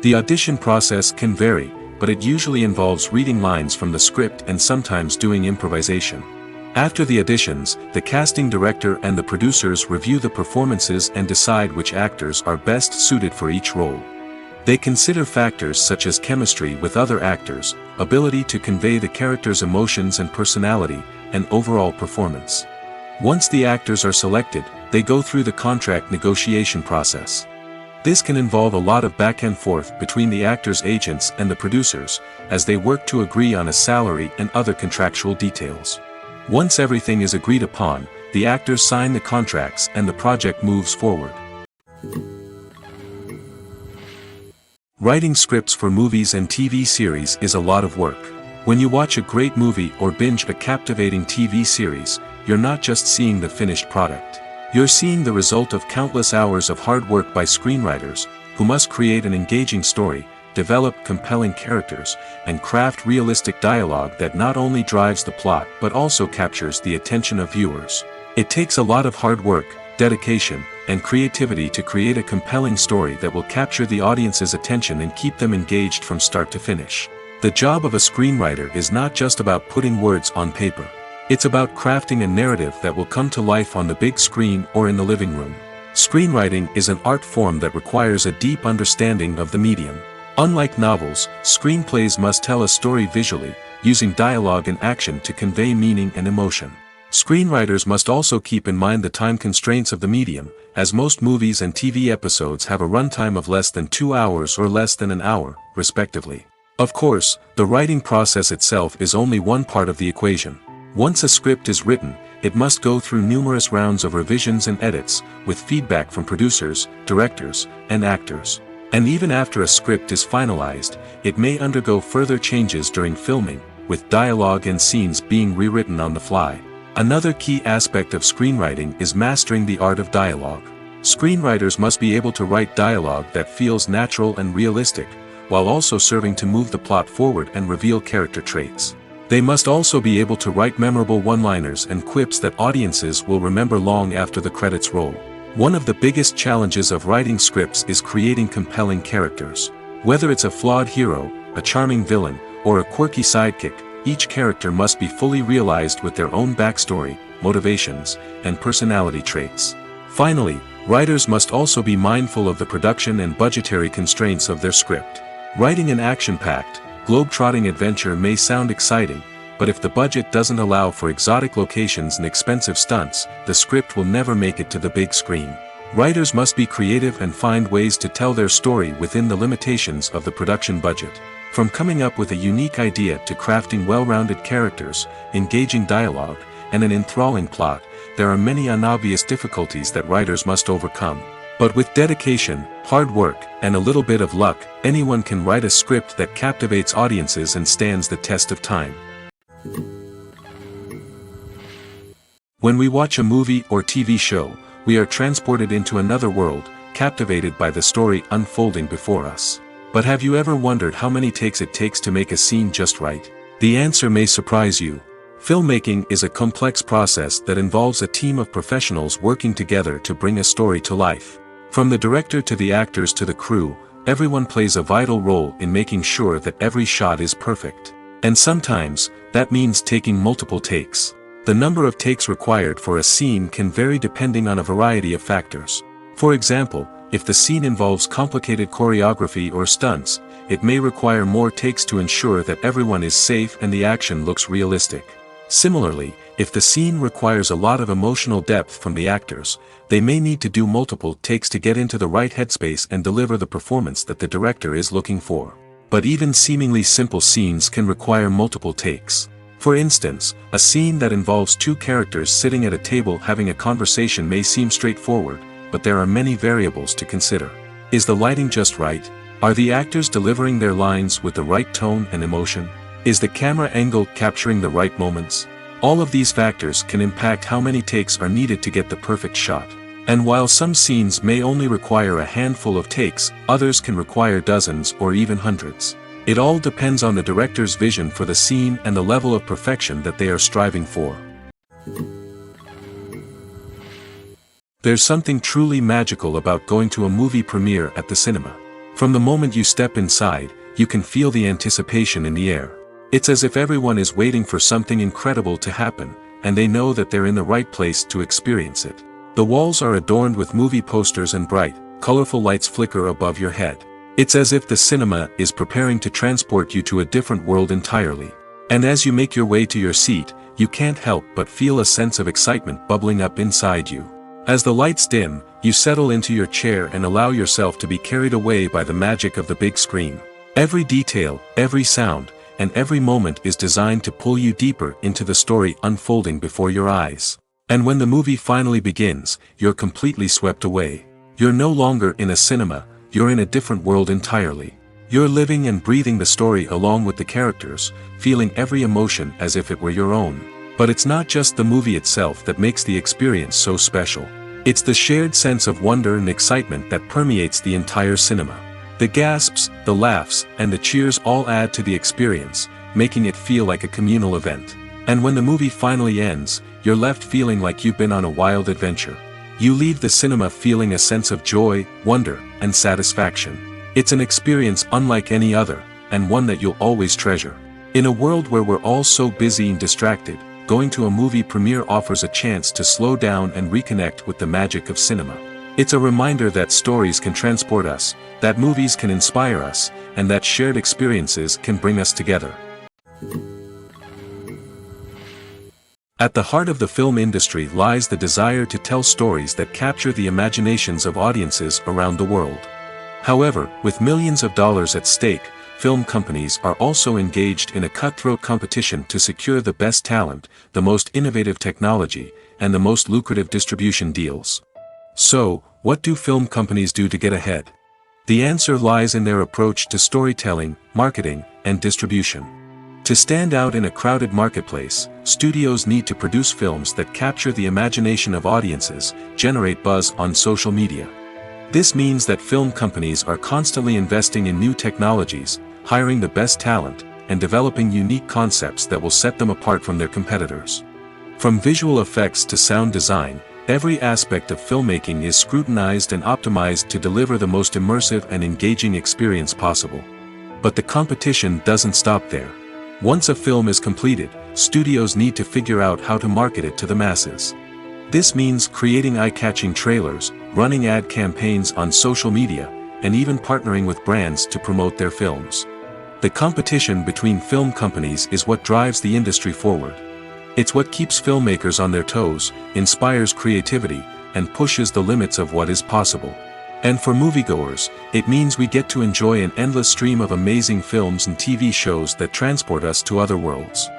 The audition process can vary, but it usually involves reading lines from the script and sometimes doing improvisation. After the auditions, the casting director and the producers review the performances and decide which actors are best suited for each role. They consider factors such as chemistry with other actors, ability to convey the character's emotions and personality, and overall performance. Once the actors are selected, they go through the contract negotiation process. This can involve a lot of back and forth between the actors' agents and the producers, as they work to agree on a salary and other contractual details. Once everything is agreed upon, the actors sign the contracts and the project moves forward. Writing scripts for movies and TV series is a lot of work. When you watch a great movie or binge a captivating TV series, you're not just seeing the finished product. You're seeing the result of countless hours of hard work by screenwriters, who must create an engaging story, develop compelling characters, and craft realistic dialogue that not only drives the plot but also captures the attention of viewers. It takes a lot of hard work, dedication, and creativity to create a compelling story that will capture the audience's attention and keep them engaged from start to finish. The job of a screenwriter is not just about putting words on paper. It's about crafting a narrative that will come to life on the big screen or in the living room. Screenwriting is an art form that requires a deep understanding of the medium. Unlike novels, screenplays must tell a story visually, using dialogue and action to convey meaning and emotion. Screenwriters must also keep in mind the time constraints of the medium, as most movies and TV episodes have a runtime of less than 2 hours or less than an hour, respectively. Of course, the writing process itself is only one part of the equation. Once a script is written, it must go through numerous rounds of revisions and edits, with feedback from producers, directors, and actors. And even after a script is finalized, it may undergo further changes during filming, with dialogue and scenes being rewritten on the fly. Another key aspect of screenwriting is mastering the art of dialogue. Screenwriters must be able to write dialogue that feels natural and realistic, while also serving to move the plot forward and reveal character traits. They must also be able to write memorable one-liners and quips that audiences will remember long after the credits roll. One of the biggest challenges of writing scripts is creating compelling characters. Whether it's a flawed hero, a charming villain, or a quirky sidekick, each character must be fully realized with their own backstory, motivations, and personality traits. Finally, writers must also be mindful of the production and budgetary constraints of their script. Writing an action-packed, globe-trotting adventure may sound exciting, but if the budget doesn't allow for exotic locations and expensive stunts, the script will never make it to the big screen. Writers must be creative and find ways to tell their story within the limitations of the production budget. From coming up with a unique idea to crafting well-rounded characters, engaging dialogue, and an enthralling plot, there are many unobvious difficulties that writers must overcome. But with dedication, hard work, and a little bit of luck, anyone can write a script that captivates audiences and stands the test of time. When we watch a movie or TV show, we are transported into another world, captivated by the story unfolding before us. But have you ever wondered how many takes it takes to make a scene just right? The answer may surprise you. Filmmaking is a complex process that involves a team of professionals working together to bring a story to life. From the director to the actors to the crew, everyone plays a vital role in making sure that every shot is perfect. And sometimes, that means taking multiple takes. The number of takes required for a scene can vary depending on a variety of factors. For example, if the scene involves complicated choreography or stunts, it may require more takes to ensure that everyone is safe and the action looks realistic. Similarly, if the scene requires a lot of emotional depth from the actors, they may need to do multiple takes to get into the right headspace and deliver the performance that the director is looking for. But even seemingly simple scenes can require multiple takes. For instance, a scene that involves two characters sitting at a table having a conversation may seem straightforward, but there are many variables to consider. Is the lighting just right? Are the actors delivering their lines with the right tone and emotion? Is the camera angle capturing the right moments? All of these factors can impact how many takes are needed to get the perfect shot. And while some scenes may only require a handful of takes, others can require dozens or even hundreds. It all depends on the director's vision for the scene and the level of perfection that they are striving for. There's something truly magical about going to a movie premiere at the cinema. From the moment you step inside, you can feel the anticipation in the air. It's as if everyone is waiting for something incredible to happen, and they know that they're in the right place to experience it. The walls are adorned with movie posters and bright, colorful lights flicker above your head. It's as if the cinema is preparing to transport you to a different world entirely. And as you make your way to your seat, you can't help but feel a sense of excitement bubbling up inside you. As the lights dim, you settle into your chair and allow yourself to be carried away by the magic of the big screen. Every detail, every sound, and every moment is designed to pull you deeper into the story unfolding before your eyes. And when the movie finally begins, you're completely swept away. You're no longer in a cinema, you're in a different world entirely. You're living and breathing the story along with the characters, feeling every emotion as if it were your own. But it's not just the movie itself that makes the experience so special. It's the shared sense of wonder and excitement that permeates the entire cinema. The gasps, the laughs, and the cheers all add to the experience, making it feel like a communal event. And when the movie finally ends, you're left feeling like you've been on a wild adventure. You leave the cinema feeling a sense of joy, wonder, and satisfaction. It's an experience unlike any other, and one that you'll always treasure. In a world where we're all so busy and distracted, going to a movie premiere offers a chance to slow down and reconnect with the magic of cinema. It's a reminder that stories can transport us, that movies can inspire us, and that shared experiences can bring us together. At the heart of the film industry lies the desire to tell stories that capture the imaginations of audiences around the world. However, with millions of dollars at stake, film companies are also engaged in a cutthroat competition to secure the best talent, the most innovative technology, and the most lucrative distribution deals. So, what do film companies do to get ahead? The answer lies in their approach to storytelling, marketing, and distribution. To stand out in a crowded marketplace, studios need to produce films that capture the imagination of audiences, generate buzz on social media. This means that film companies are constantly investing in new technologies, hiring the best talent, and developing unique concepts that will set them apart from their competitors. From visual effects to sound design, every aspect of filmmaking is scrutinized and optimized to deliver the most immersive and engaging experience possible. But the competition doesn't stop there. Once a film is completed, studios need to figure out how to market it to the masses. This means creating eye-catching trailers, running ad campaigns on social media, and even partnering with brands to promote their films. The competition between film companies is what drives the industry forward. It's what keeps filmmakers on their toes, inspires creativity, and pushes the limits of what is possible. And for moviegoers, it means we get to enjoy an endless stream of amazing films and TV shows that transport us to other worlds.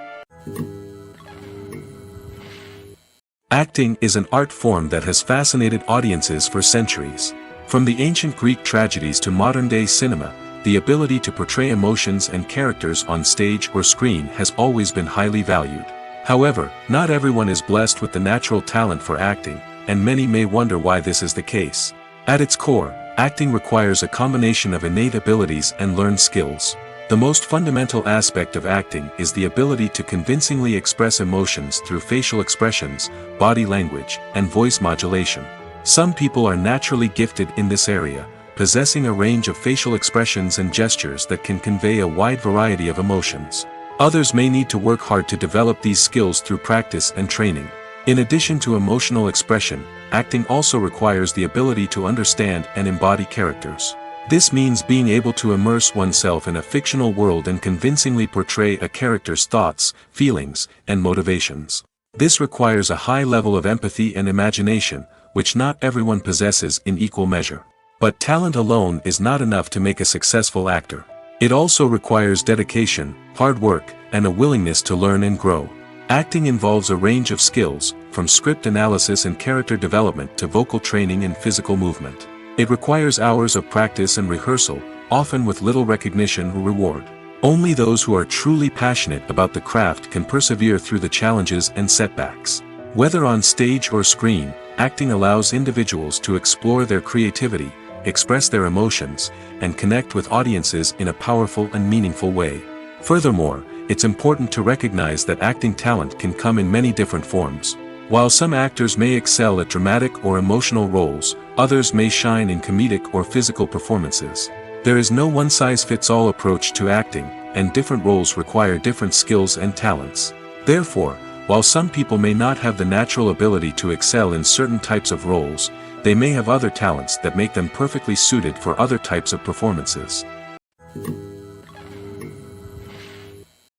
Acting is an art form that has fascinated audiences for centuries. From the ancient Greek tragedies to modern-day cinema, the ability to portray emotions and characters on stage or screen has always been highly valued. However, not everyone is blessed with the natural talent for acting, and many may wonder why this is the case. At its core, acting requires a combination of innate abilities and learned skills. The most fundamental aspect of acting is the ability to convincingly express emotions through facial expressions, body language, and voice modulation. Some people are naturally gifted in this area, possessing a range of facial expressions and gestures that can convey a wide variety of emotions. Others may need to work hard to develop these skills through practice and training. In addition to emotional expression, acting also requires the ability to understand and embody characters. This means being able to immerse oneself in a fictional world and convincingly portray a character's thoughts, feelings, and motivations. This requires a high level of empathy and imagination, which not everyone possesses in equal measure. But talent alone is not enough to make a successful actor. It also requires dedication, hard work, and a willingness to learn and grow. Acting involves a range of skills, from script analysis and character development to vocal training and physical movement. It requires hours of practice and rehearsal, often with little recognition or reward. Only those who are truly passionate about the craft can persevere through the challenges and setbacks. Whether on stage or screen, acting allows individuals to explore their creativity, express their emotions, and connect with audiences in a powerful and meaningful way. Furthermore, it's important to recognize that acting talent can come in many different forms. While some actors may excel at dramatic or emotional roles, others may shine in comedic or physical performances. There is no one-size-fits-all approach to acting, and different roles require different skills and talents. Therefore, while some people may not have the natural ability to excel in certain types of roles, they may have other talents that make them perfectly suited for other types of performances.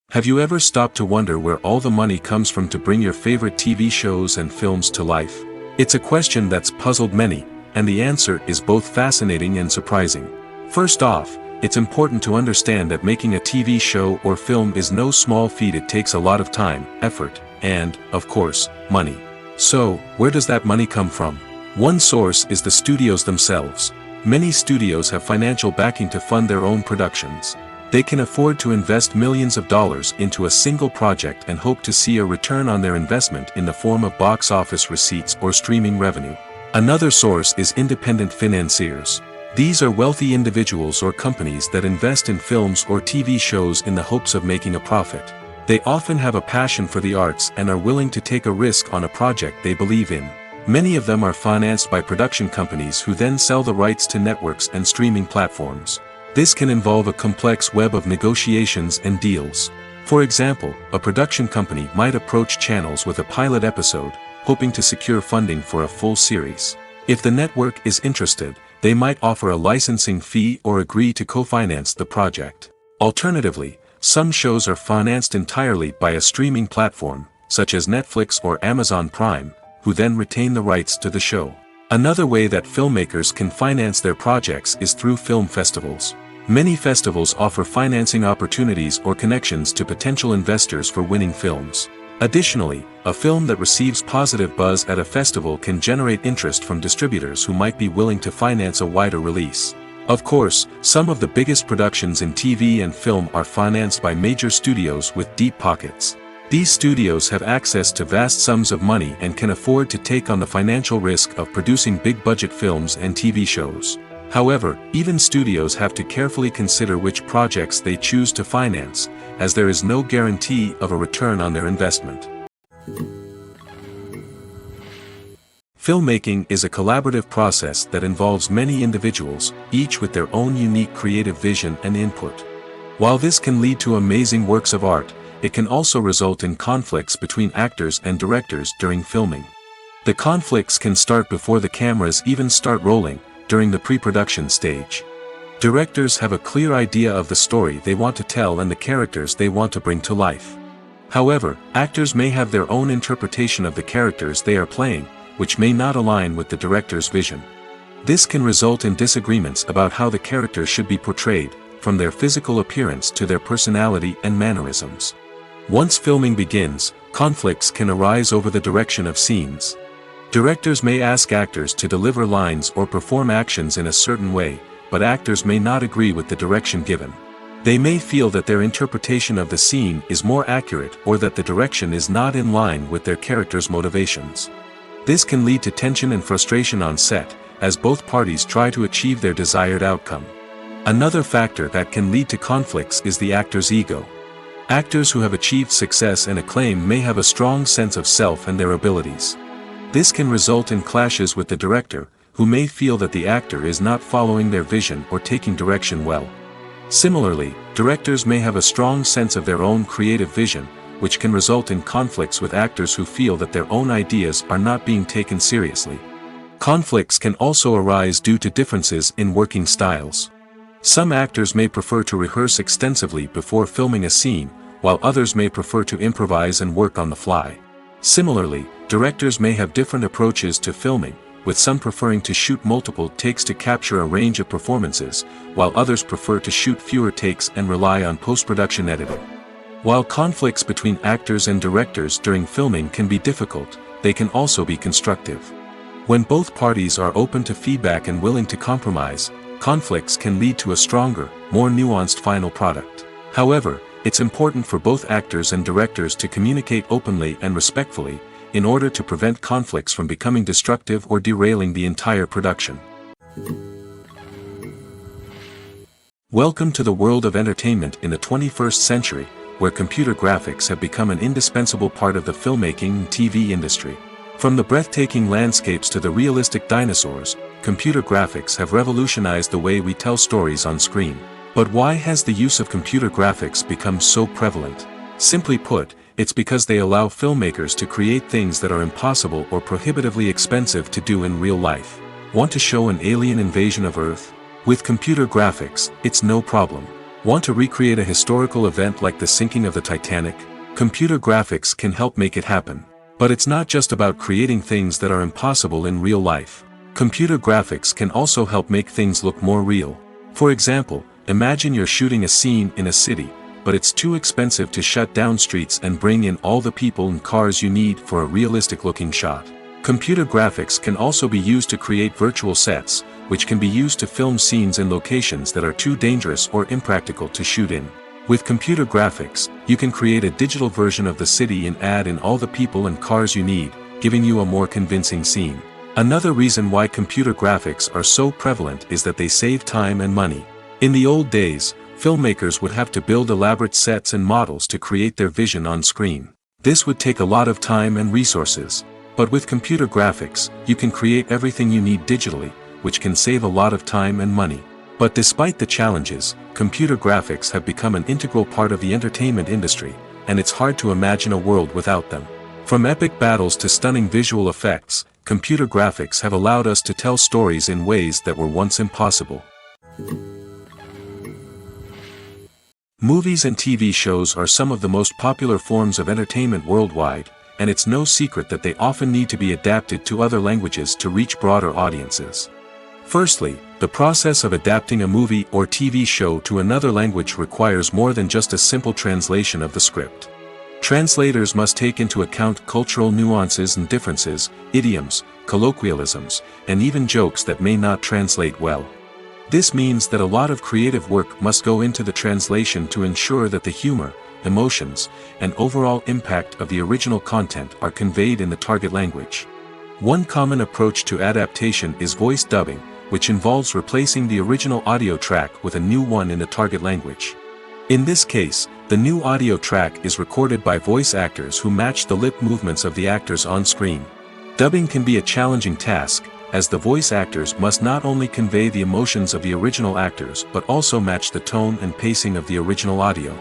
Have you ever stopped to wonder where all the money comes from to bring your favorite TV shows and films to life? It's a question that's puzzled many, and the answer is both fascinating and surprising. First off, it's important to understand that making a TV show or film is no small feat. It takes a lot of time, effort, and, of course, money. So, where does that money come from? One source is the studios themselves. Many studios have financial backing to fund their own productions. They can afford to invest millions of dollars into a single project and hope to see a return on their investment in the form of box office receipts or streaming revenue. Another source is independent financiers. These are wealthy individuals or companies that invest in films or TV shows in the hopes of making a profit. They often have a passion for the arts and are willing to take a risk on a project they believe in. Many of them are financed by production companies who then sell the rights to networks and streaming platforms. This can involve a complex web of negotiations and deals. For example, a production company might approach channels with a pilot episode, hoping to secure funding for a full series. If the network is interested, they might offer a licensing fee or agree to co-finance the project. Alternatively, some shows are financed entirely by a streaming platform, such as Netflix or Amazon Prime, who then retain the rights to the show. Another way that filmmakers can finance their projects is through film festivals. Many festivals offer financing opportunities or connections to potential investors for winning films. Additionally, a film that receives positive buzz at a festival can generate interest from distributors who might be willing to finance a wider release. Of course, some of the biggest productions in TV and film are financed by major studios with deep pockets. These studios have access to vast sums of money and can afford to take on the financial risk of producing big-budget films and TV shows. However, even studios have to carefully consider which projects they choose to finance, as there is no guarantee of a return on their investment. Filmmaking is a collaborative process that involves many individuals, each with their own unique creative vision and input. While this can lead to amazing works of art, it can also result in conflicts between actors and directors during filming. The conflicts can start before the cameras even start rolling, during the pre-production stage. Directors have a clear idea of the story they want to tell and the characters they want to bring to life. However, actors may have their own interpretation of the characters they are playing, which may not align with the director's vision. This can result in disagreements about how the characters should be portrayed, from their physical appearance to their personality and mannerisms. Once filming begins, conflicts can arise over the direction of scenes. Directors may ask actors to deliver lines or perform actions in a certain way, but actors may not agree with the direction given. They may feel that their interpretation of the scene is more accurate or that the direction is not in line with their character's motivations. This can lead to tension and frustration on set, as both parties try to achieve their desired outcome. Another factor that can lead to conflicts is the actor's ego. Actors who have achieved success and acclaim may have a strong sense of self and their abilities. This can result in clashes with the director, who may feel that the actor is not following their vision or taking direction well. Similarly, directors may have a strong sense of their own creative vision, which can result in conflicts with actors who feel that their own ideas are not being taken seriously. Conflicts can also arise due to differences in working styles. Some actors may prefer to rehearse extensively before filming a scene, while others may prefer to improvise and work on the fly. Similarly, directors may have different approaches to filming, with some preferring to shoot multiple takes to capture a range of performances, while others prefer to shoot fewer takes and rely on post-production editing. While conflicts between actors and directors during filming can be difficult, they can also be constructive. When both parties are open to feedback and willing to compromise, conflicts can lead to a stronger, more nuanced final product. However, it's important for both actors and directors to communicate openly and respectfully, in order to prevent conflicts from becoming destructive or derailing the entire production. Welcome to the world of entertainment in the 21st century, where computer graphics have become an indispensable part of the filmmaking and TV industry. From the breathtaking landscapes to the realistic dinosaurs, computer graphics have revolutionized the way we tell stories on screen. But why has the use of computer graphics become so prevalent? Simply put, it's because they allow filmmakers to create things that are impossible or prohibitively expensive to do in real life. Want to show an alien invasion of Earth? With computer graphics, it's no problem. Want to recreate a historical event like the sinking of the Titanic? Computer graphics can help make it happen. But it's not just about creating things that are impossible in real life. Computer graphics can also help make things look more real. For example, imagine you're shooting a scene in a city, but it's too expensive to shut down streets and bring in all the people and cars you need for a realistic-looking shot. Computer graphics can also be used to create virtual sets, which can be used to film scenes in locations that are too dangerous or impractical to shoot in. With computer graphics, you can create a digital version of the city and add in all the people and cars you need, giving you a more convincing scene. Another reason why computer graphics are so prevalent is that they save time and money. In the old days, filmmakers would have to build elaborate sets and models to create their vision on screen. This would take a lot of time and resources. But with computer graphics, you can create everything you need digitally, which can save a lot of time and money. But despite the challenges, computer graphics have become an integral part of the entertainment industry, and it's hard to imagine a world without them. From epic battles to stunning visual effects, computer graphics have allowed us to tell stories in ways that were once impossible. Movies and TV shows are some of the most popular forms of entertainment worldwide, and it's no secret that they often need to be adapted to other languages to reach broader audiences. Firstly, the process of adapting a movie or TV show to another language requires more than just a simple translation of the script. Translators must take into account cultural nuances and differences, idioms, colloquialisms, and even jokes that may not translate well. This means that a lot of creative work must go into the translation to ensure that the humor, emotions, and overall impact of the original content are conveyed in the target language. One common approach to adaptation is voice dubbing, which involves replacing the original audio track with a new one in the target language. In this case, the new audio track is recorded by voice actors who match the lip movements of the actors on screen. Dubbing can be a challenging task, as the voice actors must not only convey the emotions of the original actors but also match the tone and pacing of the original audio.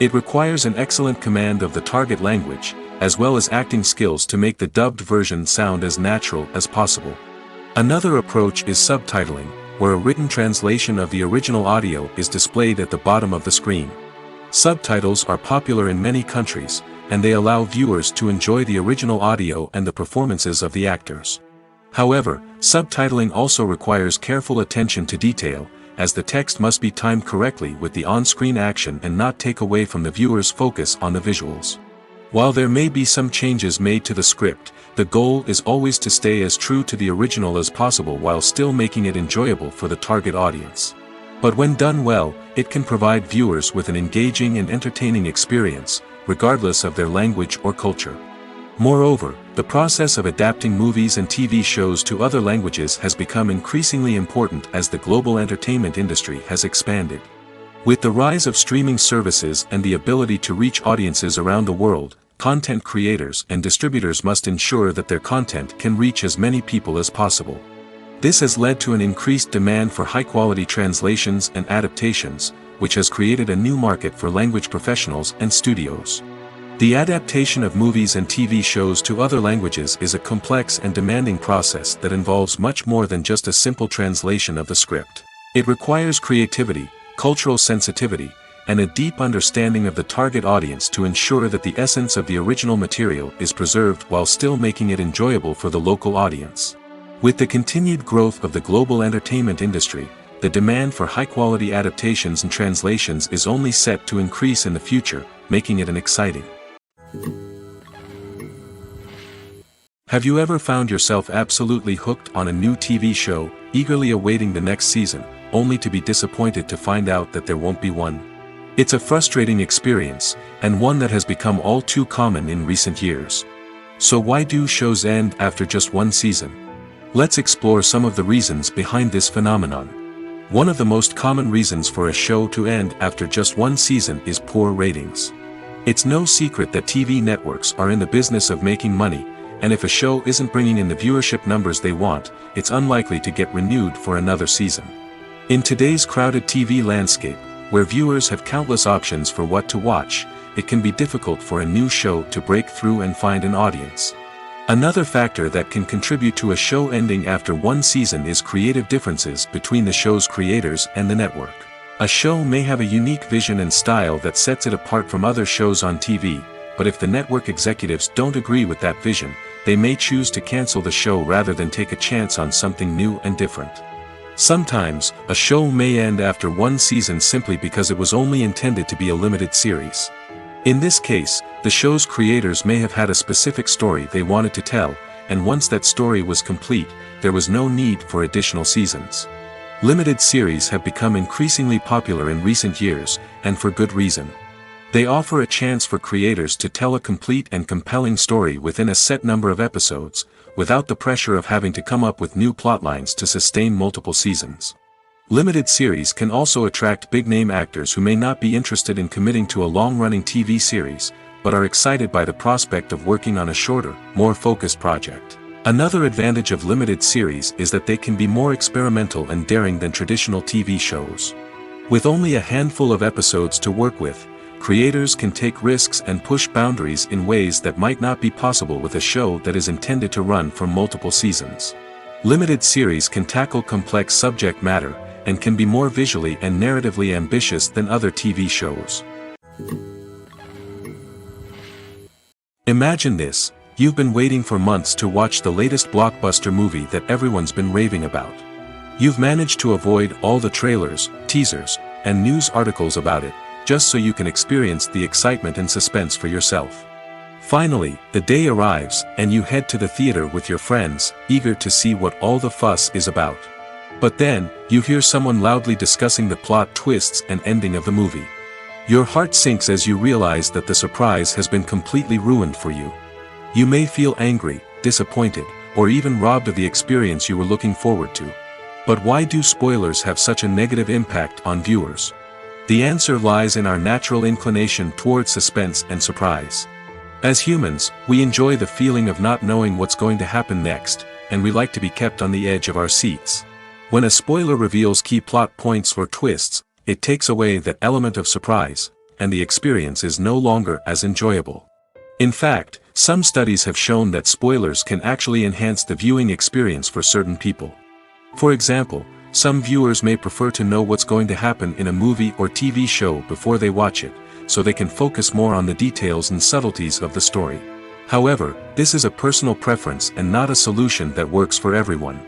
It requires an excellent command of the target language, as well as acting skills to make the dubbed version sound as natural as possible. Another approach is subtitling, where a written translation of the original audio is displayed at the bottom of the screen. Subtitles are popular in many countries, and they allow viewers to enjoy the original audio and the performances of the actors. However, subtitling also requires careful attention to detail, as the text must be timed correctly with the on-screen action and not take away from the viewer's focus on the visuals. While there may be some changes made to the script, the goal is always to stay as true to the original as possible while still making it enjoyable for the target audience. But when done well, it can provide viewers with an engaging and entertaining experience, regardless of their language or culture. Moreover, the process of adapting movies and TV shows to other languages has become increasingly important as the global entertainment industry has expanded. With the rise of streaming services and the ability to reach audiences around the world, content creators and distributors must ensure that their content can reach as many people as possible. This has led to an increased demand for high-quality translations and adaptations, which has created a new market for language professionals and studios. The adaptation of movies and TV shows to other languages is a complex and demanding process that involves much more than just a simple translation of the script. It requires creativity, cultural sensitivity, and a deep understanding of the target audience to ensure that the essence of the original material is preserved while still making it enjoyable for the local audience. With the continued growth of the global entertainment industry, the demand for high-quality adaptations and translations is only set to increase in the future, making it an exciting. Have you ever found yourself absolutely hooked on a new TV show, eagerly awaiting the next season, only to be disappointed to find out that there won't be one? It's a frustrating experience, and one that has become all too common in recent years. So why do shows end after just one season? Let's explore some of the reasons behind this phenomenon. One of the most common reasons for a show to end after just one season is poor ratings. It's no secret that TV networks are in the business of making money, and if a show isn't bringing in the viewership numbers they want, it's unlikely to get renewed for another season. In today's crowded TV landscape, where viewers have countless options for what to watch, it can be difficult for a new show to break through and find an audience. Another factor that can contribute to a show ending after one season is creative differences between the show's creators and the network. A show may have a unique vision and style that sets it apart from other shows on TV, but if the network executives don't agree with that vision, they may choose to cancel the show rather than take a chance on something new and different. Sometimes, a show may end after one season simply because it was only intended to be a limited series. In this case, the show's creators may have had a specific story they wanted to tell, and once that story was complete, there was no need for additional seasons. Limited series have become increasingly popular in recent years, and for good reason. They offer a chance for creators to tell a complete and compelling story within a set number of episodes, without the pressure of having to come up with new plotlines to sustain multiple seasons. Limited series can also attract big-name actors who may not be interested in committing to a long-running TV series, but are excited by the prospect of working on a shorter, more focused project. Another advantage of limited series is that they can be more experimental and daring than traditional TV shows. With only a handful of episodes to work with, creators can take risks and push boundaries in ways that might not be possible with a show that is intended to run for multiple seasons. Limited series can tackle complex subject matter, and can be more visually and narratively ambitious than other TV shows. Imagine this. You've been waiting for months to watch the latest blockbuster movie that everyone's been raving about. You've managed to avoid all the trailers, teasers, and news articles about it, just so you can experience the excitement and suspense for yourself. Finally, the day arrives, and you head to the theater with your friends, eager to see what all the fuss is about. But then, you hear someone loudly discussing the plot twists and ending of the movie. Your heart sinks as you realize that the surprise has been completely ruined for you. You may feel angry, disappointed, or even robbed of the experience you were looking forward to. But why do spoilers have such a negative impact on viewers? The answer lies in our natural inclination toward suspense and surprise. As humans, we enjoy the feeling of not knowing what's going to happen next, and we like to be kept on the edge of our seats. When a spoiler reveals key plot points or twists, it takes away that element of surprise, and the experience is no longer as enjoyable. In fact, some studies have shown that spoilers can actually enhance the viewing experience for certain people. For example, some viewers may prefer to know what's going to happen in a movie or TV show before they watch it, so they can focus more on the details and subtleties of the story. However, this is a personal preference and not a solution that works for everyone.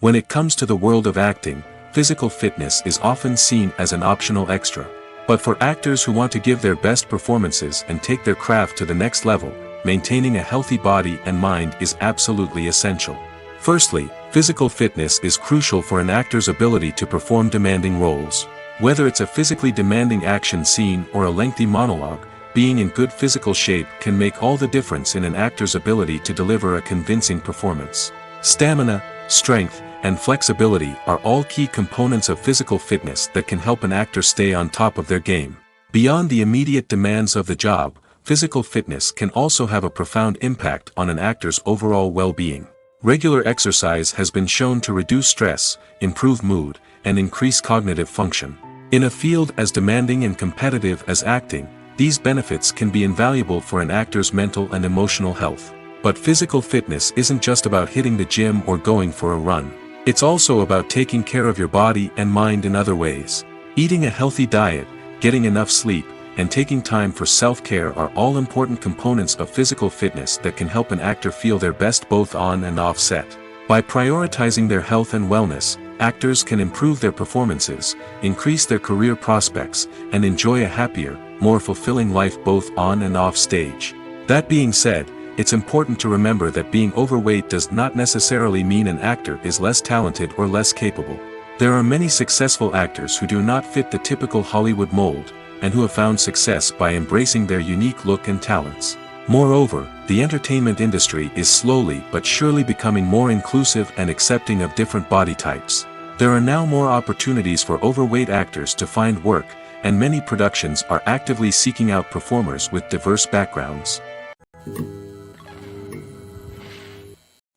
When it comes to the world of acting, physical fitness is often seen as an optional extra. But for actors who want to give their best performances and take their craft to the next level, maintaining a healthy body and mind is absolutely essential. Firstly, physical fitness is crucial for an actor's ability to perform demanding roles. Whether it's a physically demanding action scene or a lengthy monologue, being in good physical shape can make all the difference in an actor's ability to deliver a convincing performance. Stamina, strength, and flexibility are all key components of physical fitness that can help an actor stay on top of their game. Beyond the immediate demands of the job, physical fitness can also have a profound impact on an actor's overall well-being. Regular exercise has been shown to reduce stress, improve mood, and increase cognitive function. In a field as demanding and competitive as acting, these benefits can be invaluable for an actor's mental and emotional health. But physical fitness isn't just about hitting the gym or going for a run. It's also about taking care of your body and mind in other ways. Eating a healthy diet, getting enough sleep, and taking time for self-care are all important components of physical fitness that can help an actor feel their best both on and off set. By prioritizing their health and wellness, actors can improve their performances, increase their career prospects, and enjoy a happier, more fulfilling life both on and off stage. That being said, it's important to remember that being overweight does not necessarily mean an actor is less talented or less capable. There are many successful actors who do not fit the typical Hollywood mold, and who have found success by embracing their unique look and talents. Moreover, the entertainment industry is slowly but surely becoming more inclusive and accepting of different body types. There are now more opportunities for overweight actors to find work, and many productions are actively seeking out performers with diverse backgrounds.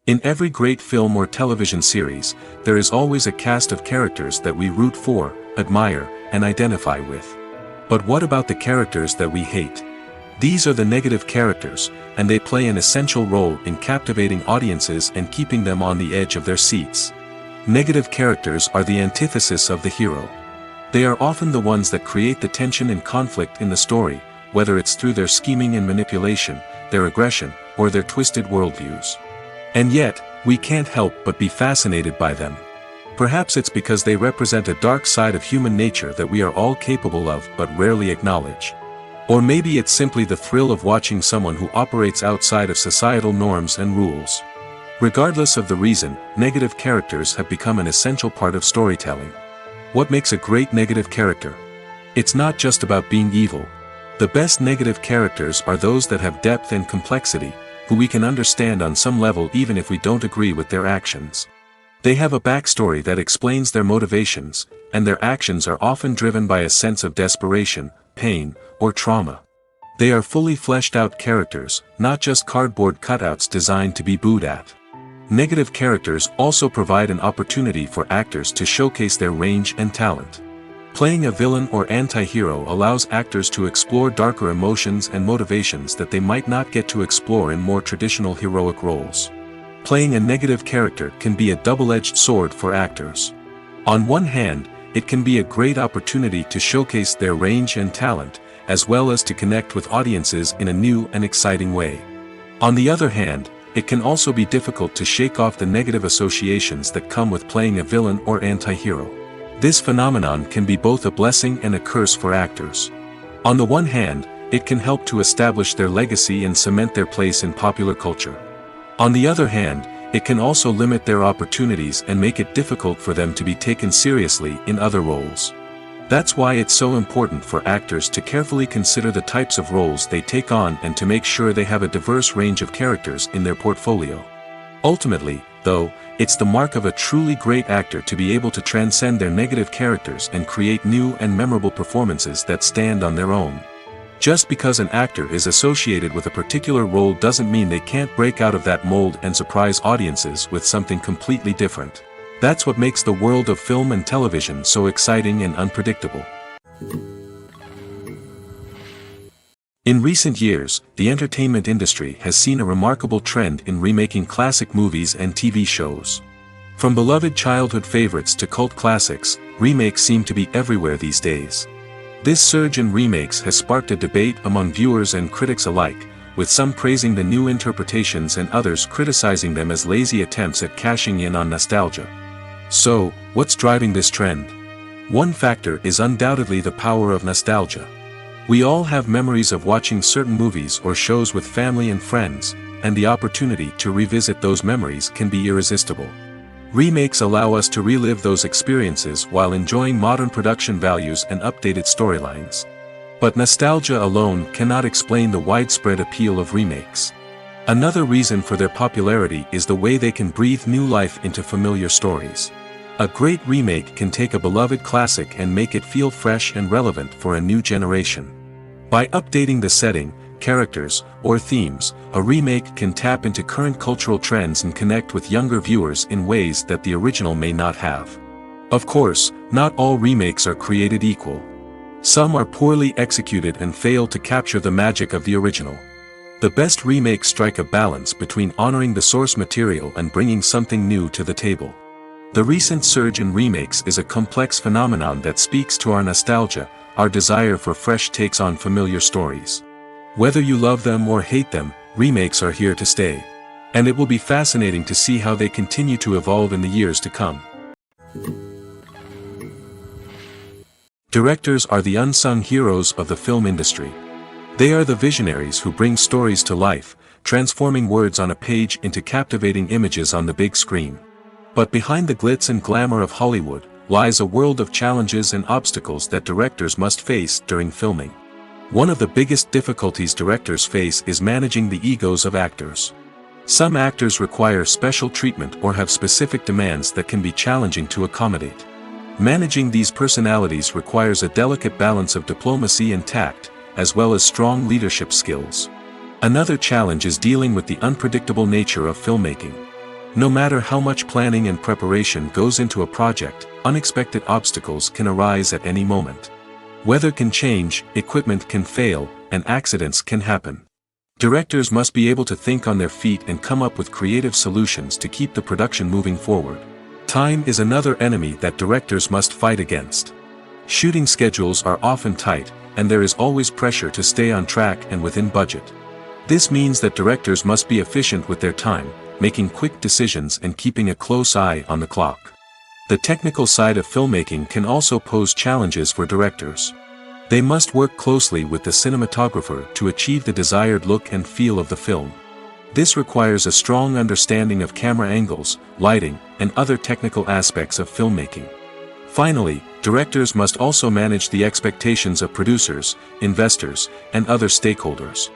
In every great film or television series, there is always a cast of characters that we root for, admire, and identify with. But what about the characters that we hate? These are the negative characters, and they play an essential role in captivating audiences and keeping them on the edge of their seats. Negative characters are the antithesis of the hero. They are often the ones that create the tension and conflict in the story, whether it's through their scheming and manipulation, their aggression, or their twisted worldviews. And yet, we can't help but be fascinated by them. Perhaps it's because they represent a dark side of human nature that we are all capable of but rarely acknowledge. Or maybe it's simply the thrill of watching someone who operates outside of societal norms and rules. Regardless of the reason, negative characters have become an essential part of storytelling. What makes a great negative character? It's not just about being evil. The best negative characters are those that have depth and complexity, who we can understand on some level even if we don't agree with their actions. They have a backstory that explains their motivations, and their actions are often driven by a sense of desperation, pain, or trauma. They are fully fleshed out characters, not just cardboard cutouts designed to be booed at. Negative characters also provide an opportunity for actors to showcase their range and talent. Playing a villain or anti-hero allows actors to explore darker emotions and motivations that they might not get to explore in more traditional heroic roles. Playing a negative character can be a double-edged sword for actors. On one hand, it can be a great opportunity to showcase their range and talent, as well as to connect with audiences in a new and exciting way. On the other hand, it can also be difficult to shake off the negative associations that come with playing a villain or anti-hero. This phenomenon can be both a blessing and a curse for actors. On the one hand, it can help to establish their legacy and cement their place in popular culture. On the other hand, it can also limit their opportunities and make it difficult for them to be taken seriously in other roles. That's why it's so important for actors to carefully consider the types of roles they take on and to make sure they have a diverse range of characters in their portfolio. Ultimately, though, it's the mark of a truly great actor to be able to transcend their negative characters and create new and memorable performances that stand on their own. Just because an actor is associated with a particular role doesn't mean they can't break out of that mold and surprise audiences with something completely different. That's what makes the world of film and television so exciting and unpredictable. In recent years, the entertainment industry has seen a remarkable trend in remaking classic movies and TV shows. From beloved childhood favorites to cult classics, remakes seem to be everywhere these days. This surge in remakes has sparked a debate among viewers and critics alike, with some praising the new interpretations and others criticizing them as lazy attempts at cashing in on nostalgia. So, what's driving this trend? One factor is undoubtedly the power of nostalgia. We all have memories of watching certain movies or shows with family and friends, and the opportunity to revisit those memories can be irresistible. Remakes allow us to relive those experiences while enjoying modern production values and updated storylines. But nostalgia alone cannot explain the widespread appeal of remakes. Another reason for their popularity is the way they can breathe new life into familiar stories. A great remake can take a beloved classic and make it feel fresh and relevant for a new generation. By updating the setting, characters, or themes, a remake can tap into current cultural trends and connect with younger viewers in ways that the original may not have. Of course, not all remakes are created equal. Some are poorly executed and fail to capture the magic of the original. The best remakes strike a balance between honoring the source material and bringing something new to the table. The recent surge in remakes is a complex phenomenon that speaks to our nostalgia, our desire for fresh takes on familiar stories. Whether you love them or hate them, remakes are here to stay. And it will be fascinating to see how they continue to evolve in the years to come. Directors are the unsung heroes of the film industry. They are the visionaries who bring stories to life, transforming words on a page into captivating images on the big screen. But behind the glitz and glamour of Hollywood, lies a world of challenges and obstacles that directors must face during filming. One of the biggest difficulties directors face is managing the egos of actors. Some actors require special treatment or have specific demands that can be challenging to accommodate. Managing these personalities requires a delicate balance of diplomacy and tact, as well as strong leadership skills. Another challenge is dealing with the unpredictable nature of filmmaking. No matter how much planning and preparation goes into a project, unexpected obstacles can arise at any moment. Weather can change, equipment can fail, and accidents can happen. Directors must be able to think on their feet and come up with creative solutions to keep the production moving forward. Time is another enemy that directors must fight against. Shooting schedules are often tight, and there is always pressure to stay on track and within budget. This means that directors must be efficient with their time, making quick decisions and keeping a close eye on the clock. The technical side of filmmaking can also pose challenges for directors. They must work closely with the cinematographer to achieve the desired look and feel of the film. This requires a strong understanding of camera angles, lighting, and other technical aspects of filmmaking. Finally, directors must also manage the expectations of producers, investors, and other stakeholders.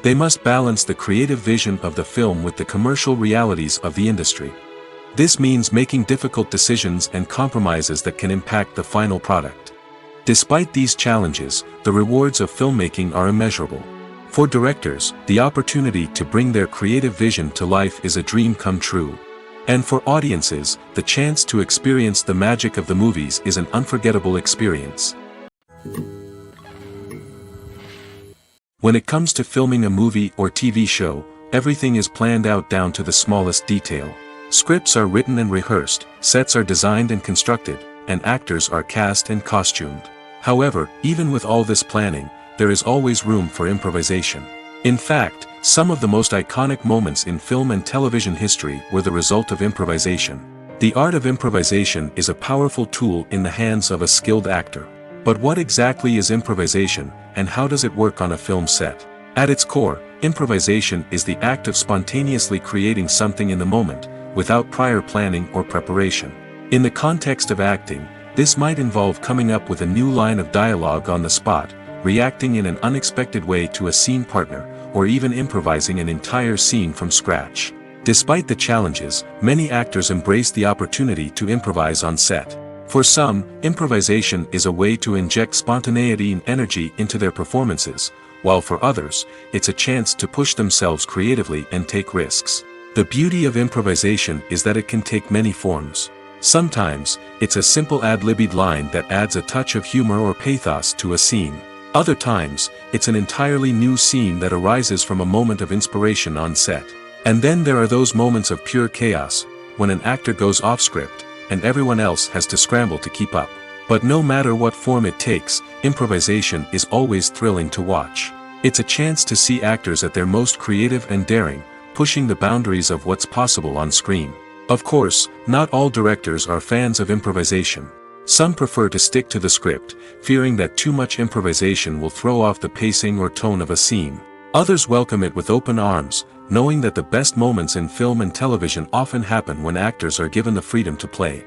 They must balance the creative vision of the film with the commercial realities of the industry. This means making difficult decisions and compromises that can impact the final product. Despite these challenges, the rewards of filmmaking are immeasurable. For directors, the opportunity to bring their creative vision to life is a dream come true. And for audiences, the chance to experience the magic of the movies is an unforgettable experience. When it comes to filming a movie or TV show, everything is planned out down to the smallest detail. Scripts are written and rehearsed, sets are designed and constructed, and actors are cast and costumed. However, even with all this planning, there is always room for improvisation. In fact, some of the most iconic moments in film and television history were the result of improvisation. The art of improvisation is a powerful tool in the hands of a skilled actor. But what exactly is improvisation, and how does it work on a film set? At its core, improvisation is the act of spontaneously creating something in the moment, without prior planning or preparation. In the context of acting, this might involve coming up with a new line of dialogue on the spot, reacting in an unexpected way to a scene partner, or even improvising an entire scene from scratch. Despite the challenges, many actors embrace the opportunity to improvise on set. For some, improvisation is a way to inject spontaneity and energy into their performances, while for others, it's a chance to push themselves creatively and take risks. The beauty of improvisation is that it can take many forms. Sometimes, it's a simple ad-libbed line that adds a touch of humor or pathos to a scene. Other times, it's an entirely new scene that arises from a moment of inspiration on set. And then there are those moments of pure chaos, when an actor goes off script, and everyone else has to scramble to keep up. But no matter what form it takes, improvisation is always thrilling to watch. It's a chance to see actors at their most creative and daring, pushing the boundaries of what's possible on screen. Of course, not all directors are fans of improvisation. Some prefer to stick to the script, fearing that too much improvisation will throw off the pacing or tone of a scene. Others welcome it with open arms, knowing that the best moments in film and television often happen when actors are given the freedom to play.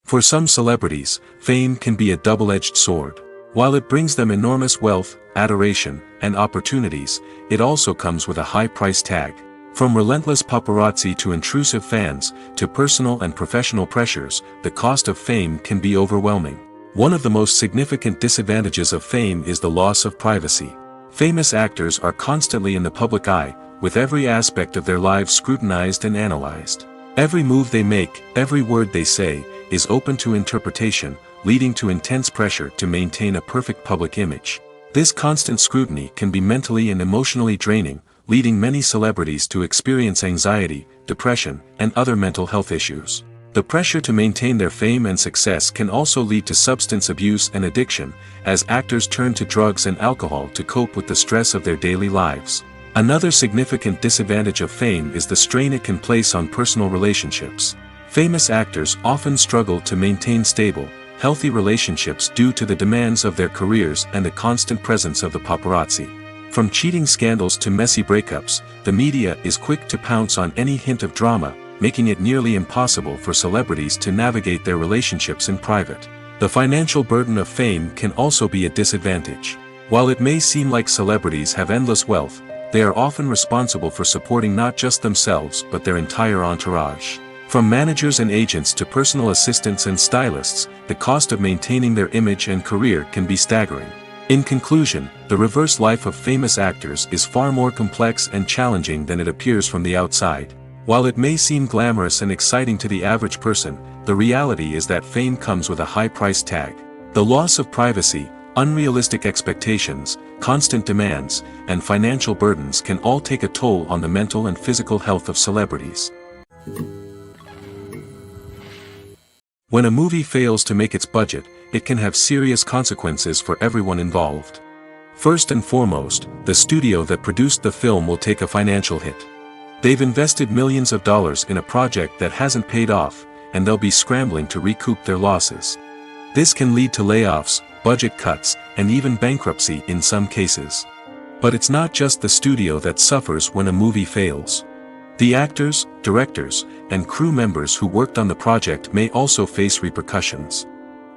For some celebrities, fame can be a double-edged sword. While it brings them enormous wealth, adoration, and opportunities, it also comes with a high price tag. From relentless paparazzi to intrusive fans, to personal and professional pressures, the cost of fame can be overwhelming. One of the most significant disadvantages of fame is the loss of privacy. Famous actors are constantly in the public eye, with every aspect of their lives scrutinized and analyzed. Every move they make, every word they say, is open to interpretation, leading to intense pressure to maintain a perfect public image. This constant scrutiny can be mentally and emotionally draining, leading many celebrities to experience anxiety, depression, and other mental health issues. The pressure to maintain their fame and success can also lead to substance abuse and addiction, as actors turn to drugs and alcohol to cope with the stress of their daily lives. Another significant disadvantage of fame is the strain it can place on personal relationships. Famous actors often struggle to maintain stable, healthy relationships due to the demands of their careers and the constant presence of the paparazzi. From cheating scandals to messy breakups, the media is quick to pounce on any hint of drama, making it nearly impossible for celebrities to navigate their relationships in private. The financial burden of fame can also be a disadvantage. While it may seem like celebrities have endless wealth, they are often responsible for supporting not just themselves but their entire entourage. From managers and agents to personal assistants and stylists, the cost of maintaining their image and career can be staggering. In conclusion, the reverse life of famous actors is far more complex and challenging than it appears from the outside. While it may seem glamorous and exciting to the average person, the reality is that fame comes with a high price tag. The loss of privacy, unrealistic expectations, constant demands, and financial burdens can all take a toll on the mental and physical health of celebrities. When a movie fails to make its budget, it can have serious consequences for everyone involved. First and foremost, the studio that produced the film will take a financial hit. They've invested millions of dollars in a project that hasn't paid off, and they'll be scrambling to recoup their losses. This can lead to layoffs, budget cuts, and even bankruptcy in some cases. But it's not just the studio that suffers when a movie fails. The actors, directors, and crew members who worked on the project may also face repercussions.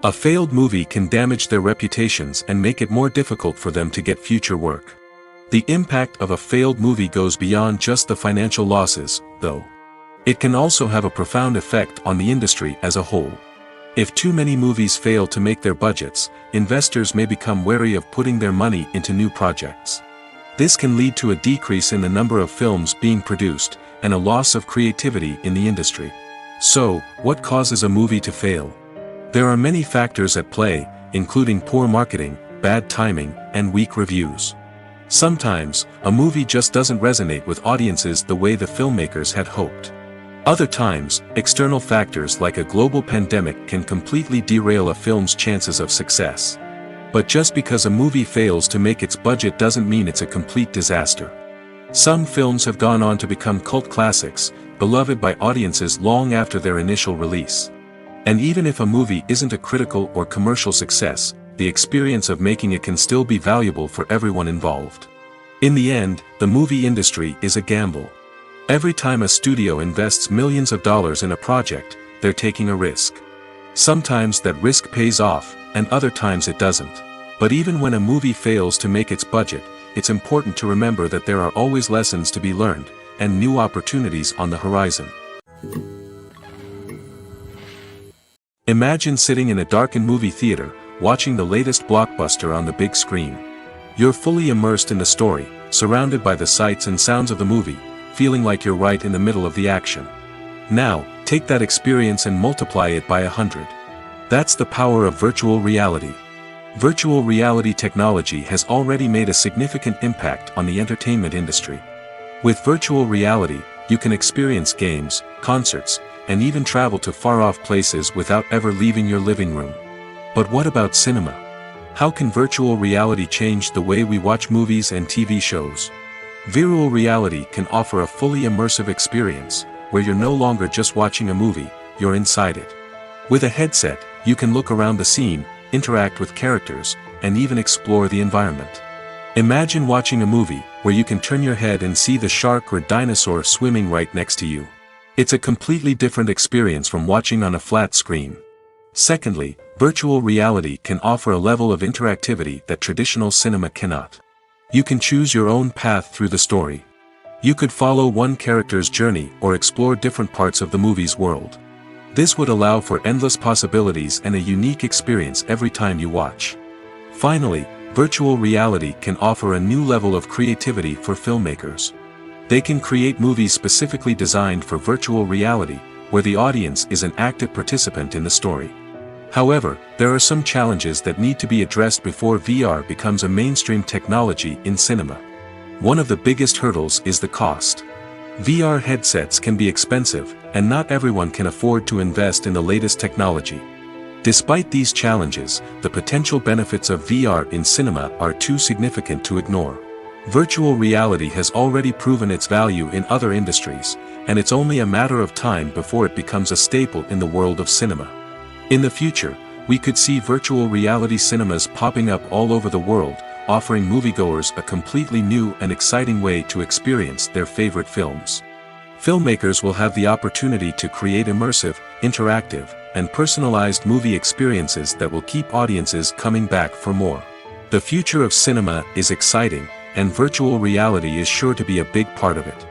A failed movie can damage their reputations and make it more difficult for them to get future work. The impact of a failed movie goes beyond just the financial losses, though. It can also have a profound effect on the industry as a whole. If too many movies fail to make their budgets, investors may become wary of putting their money into new projects. This can lead to a decrease in the number of films being produced, and a loss of creativity in the industry. So, what causes a movie to fail? There are many factors at play, including poor marketing, bad timing, and weak reviews. Sometimes, a movie just doesn't resonate with audiences the way the filmmakers had hoped. Other times, external factors like a global pandemic can completely derail a film's chances of success. But just because a movie fails to make its budget doesn't mean it's a complete disaster. Some films have gone on to become cult classics, beloved by audiences long after their initial release. And even if a movie isn't a critical or commercial success, the experience of making it can still be valuable for everyone involved. In the end, the movie industry is a gamble. Every time a studio invests millions of dollars in a project, they're taking a risk. Sometimes that risk pays off, and other times it doesn't. But even when a movie fails to make its budget, it's important to remember that there are always lessons to be learned, and new opportunities on the horizon. Imagine sitting in a darkened movie theater, watching the latest blockbuster on the big screen. You're fully immersed in the story, surrounded by the sights and sounds of the movie, feeling like you're right in the middle of the action. Now, take that experience and multiply it by 100. That's the power of virtual reality. Virtual reality technology has already made a significant impact on the entertainment industry. With virtual reality, you can experience games, concerts, and even travel to far-off places without ever leaving your living room. But what about cinema? How can virtual reality change the way we watch movies and TV shows? Virtual reality can offer a fully immersive experience, where you're no longer just watching a movie, you're inside it. With a headset, you can look around the scene, interact with characters, and even explore the environment. Imagine watching a movie where you can turn your head and see the shark or dinosaur swimming right next to you. It's a completely different experience from watching on a flat screen. Secondly, virtual reality can offer a level of interactivity that traditional cinema cannot. You can choose your own path through the story. You could follow one character's journey or explore different parts of the movie's world. This would allow for endless possibilities and a unique experience every time you watch. Finally, virtual reality can offer a new level of creativity for filmmakers. They can create movies specifically designed for virtual reality, where the audience is an active participant in the story. However, there are some challenges that need to be addressed before VR becomes a mainstream technology in cinema. One of the biggest hurdles is the cost. VR headsets can be expensive, and not everyone can afford to invest in the latest technology. Despite these challenges, the potential benefits of VR in cinema are too significant to ignore. Virtual reality has already proven its value in other industries, and it's only a matter of time before it becomes a staple in the world of cinema. In the future, we could see virtual reality cinemas popping up all over the world, offering moviegoers a completely new and exciting way to experience their favorite films. Filmmakers will have the opportunity to create immersive, interactive, and personalized movie experiences that will keep audiences coming back for more. The future of cinema is exciting, and virtual reality is sure to be a big part of it.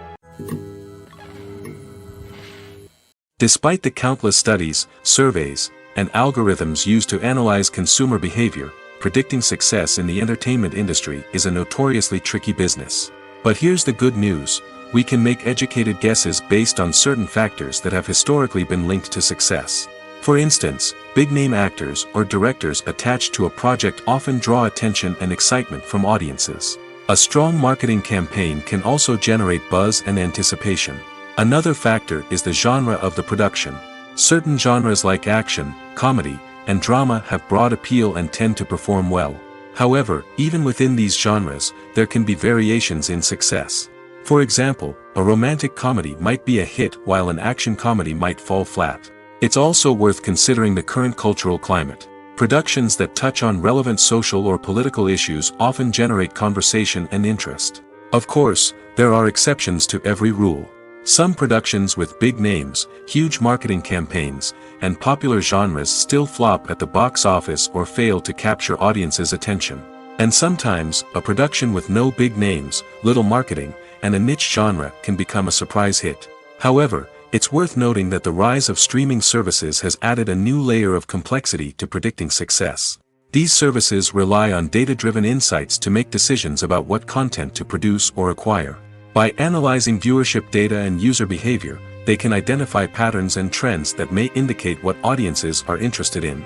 Despite the countless studies, surveys, and algorithms used to analyze consumer behavior, predicting success in the entertainment industry is a notoriously tricky business. But here's the good news: we can make educated guesses based on certain factors that have historically been linked to success. For instance, big-name actors or directors attached to a project often draw attention and excitement from audiences. A strong marketing campaign can also generate buzz and anticipation. Another factor is the genre of the production. Certain genres like action, comedy, and drama have broad appeal and tend to perform well. However, even within these genres, there can be variations in success. For example, a romantic comedy might be a hit while an action comedy might fall flat. It's also worth considering the current cultural climate. Productions that touch on relevant social or political issues often generate conversation and interest. Of course, there are exceptions to every rule. Some productions with big names, huge marketing campaigns, and popular genres still flop at the box office or fail to capture audiences' attention. And sometimes, a production with no big names, little marketing, and a niche genre can become a surprise hit. However, it's worth noting that the rise of streaming services has added a new layer of complexity to predicting success. These services rely on data-driven insights to make decisions about what content to produce or acquire. By analyzing viewership data and user behavior, they can identify patterns and trends that may indicate what audiences are interested in.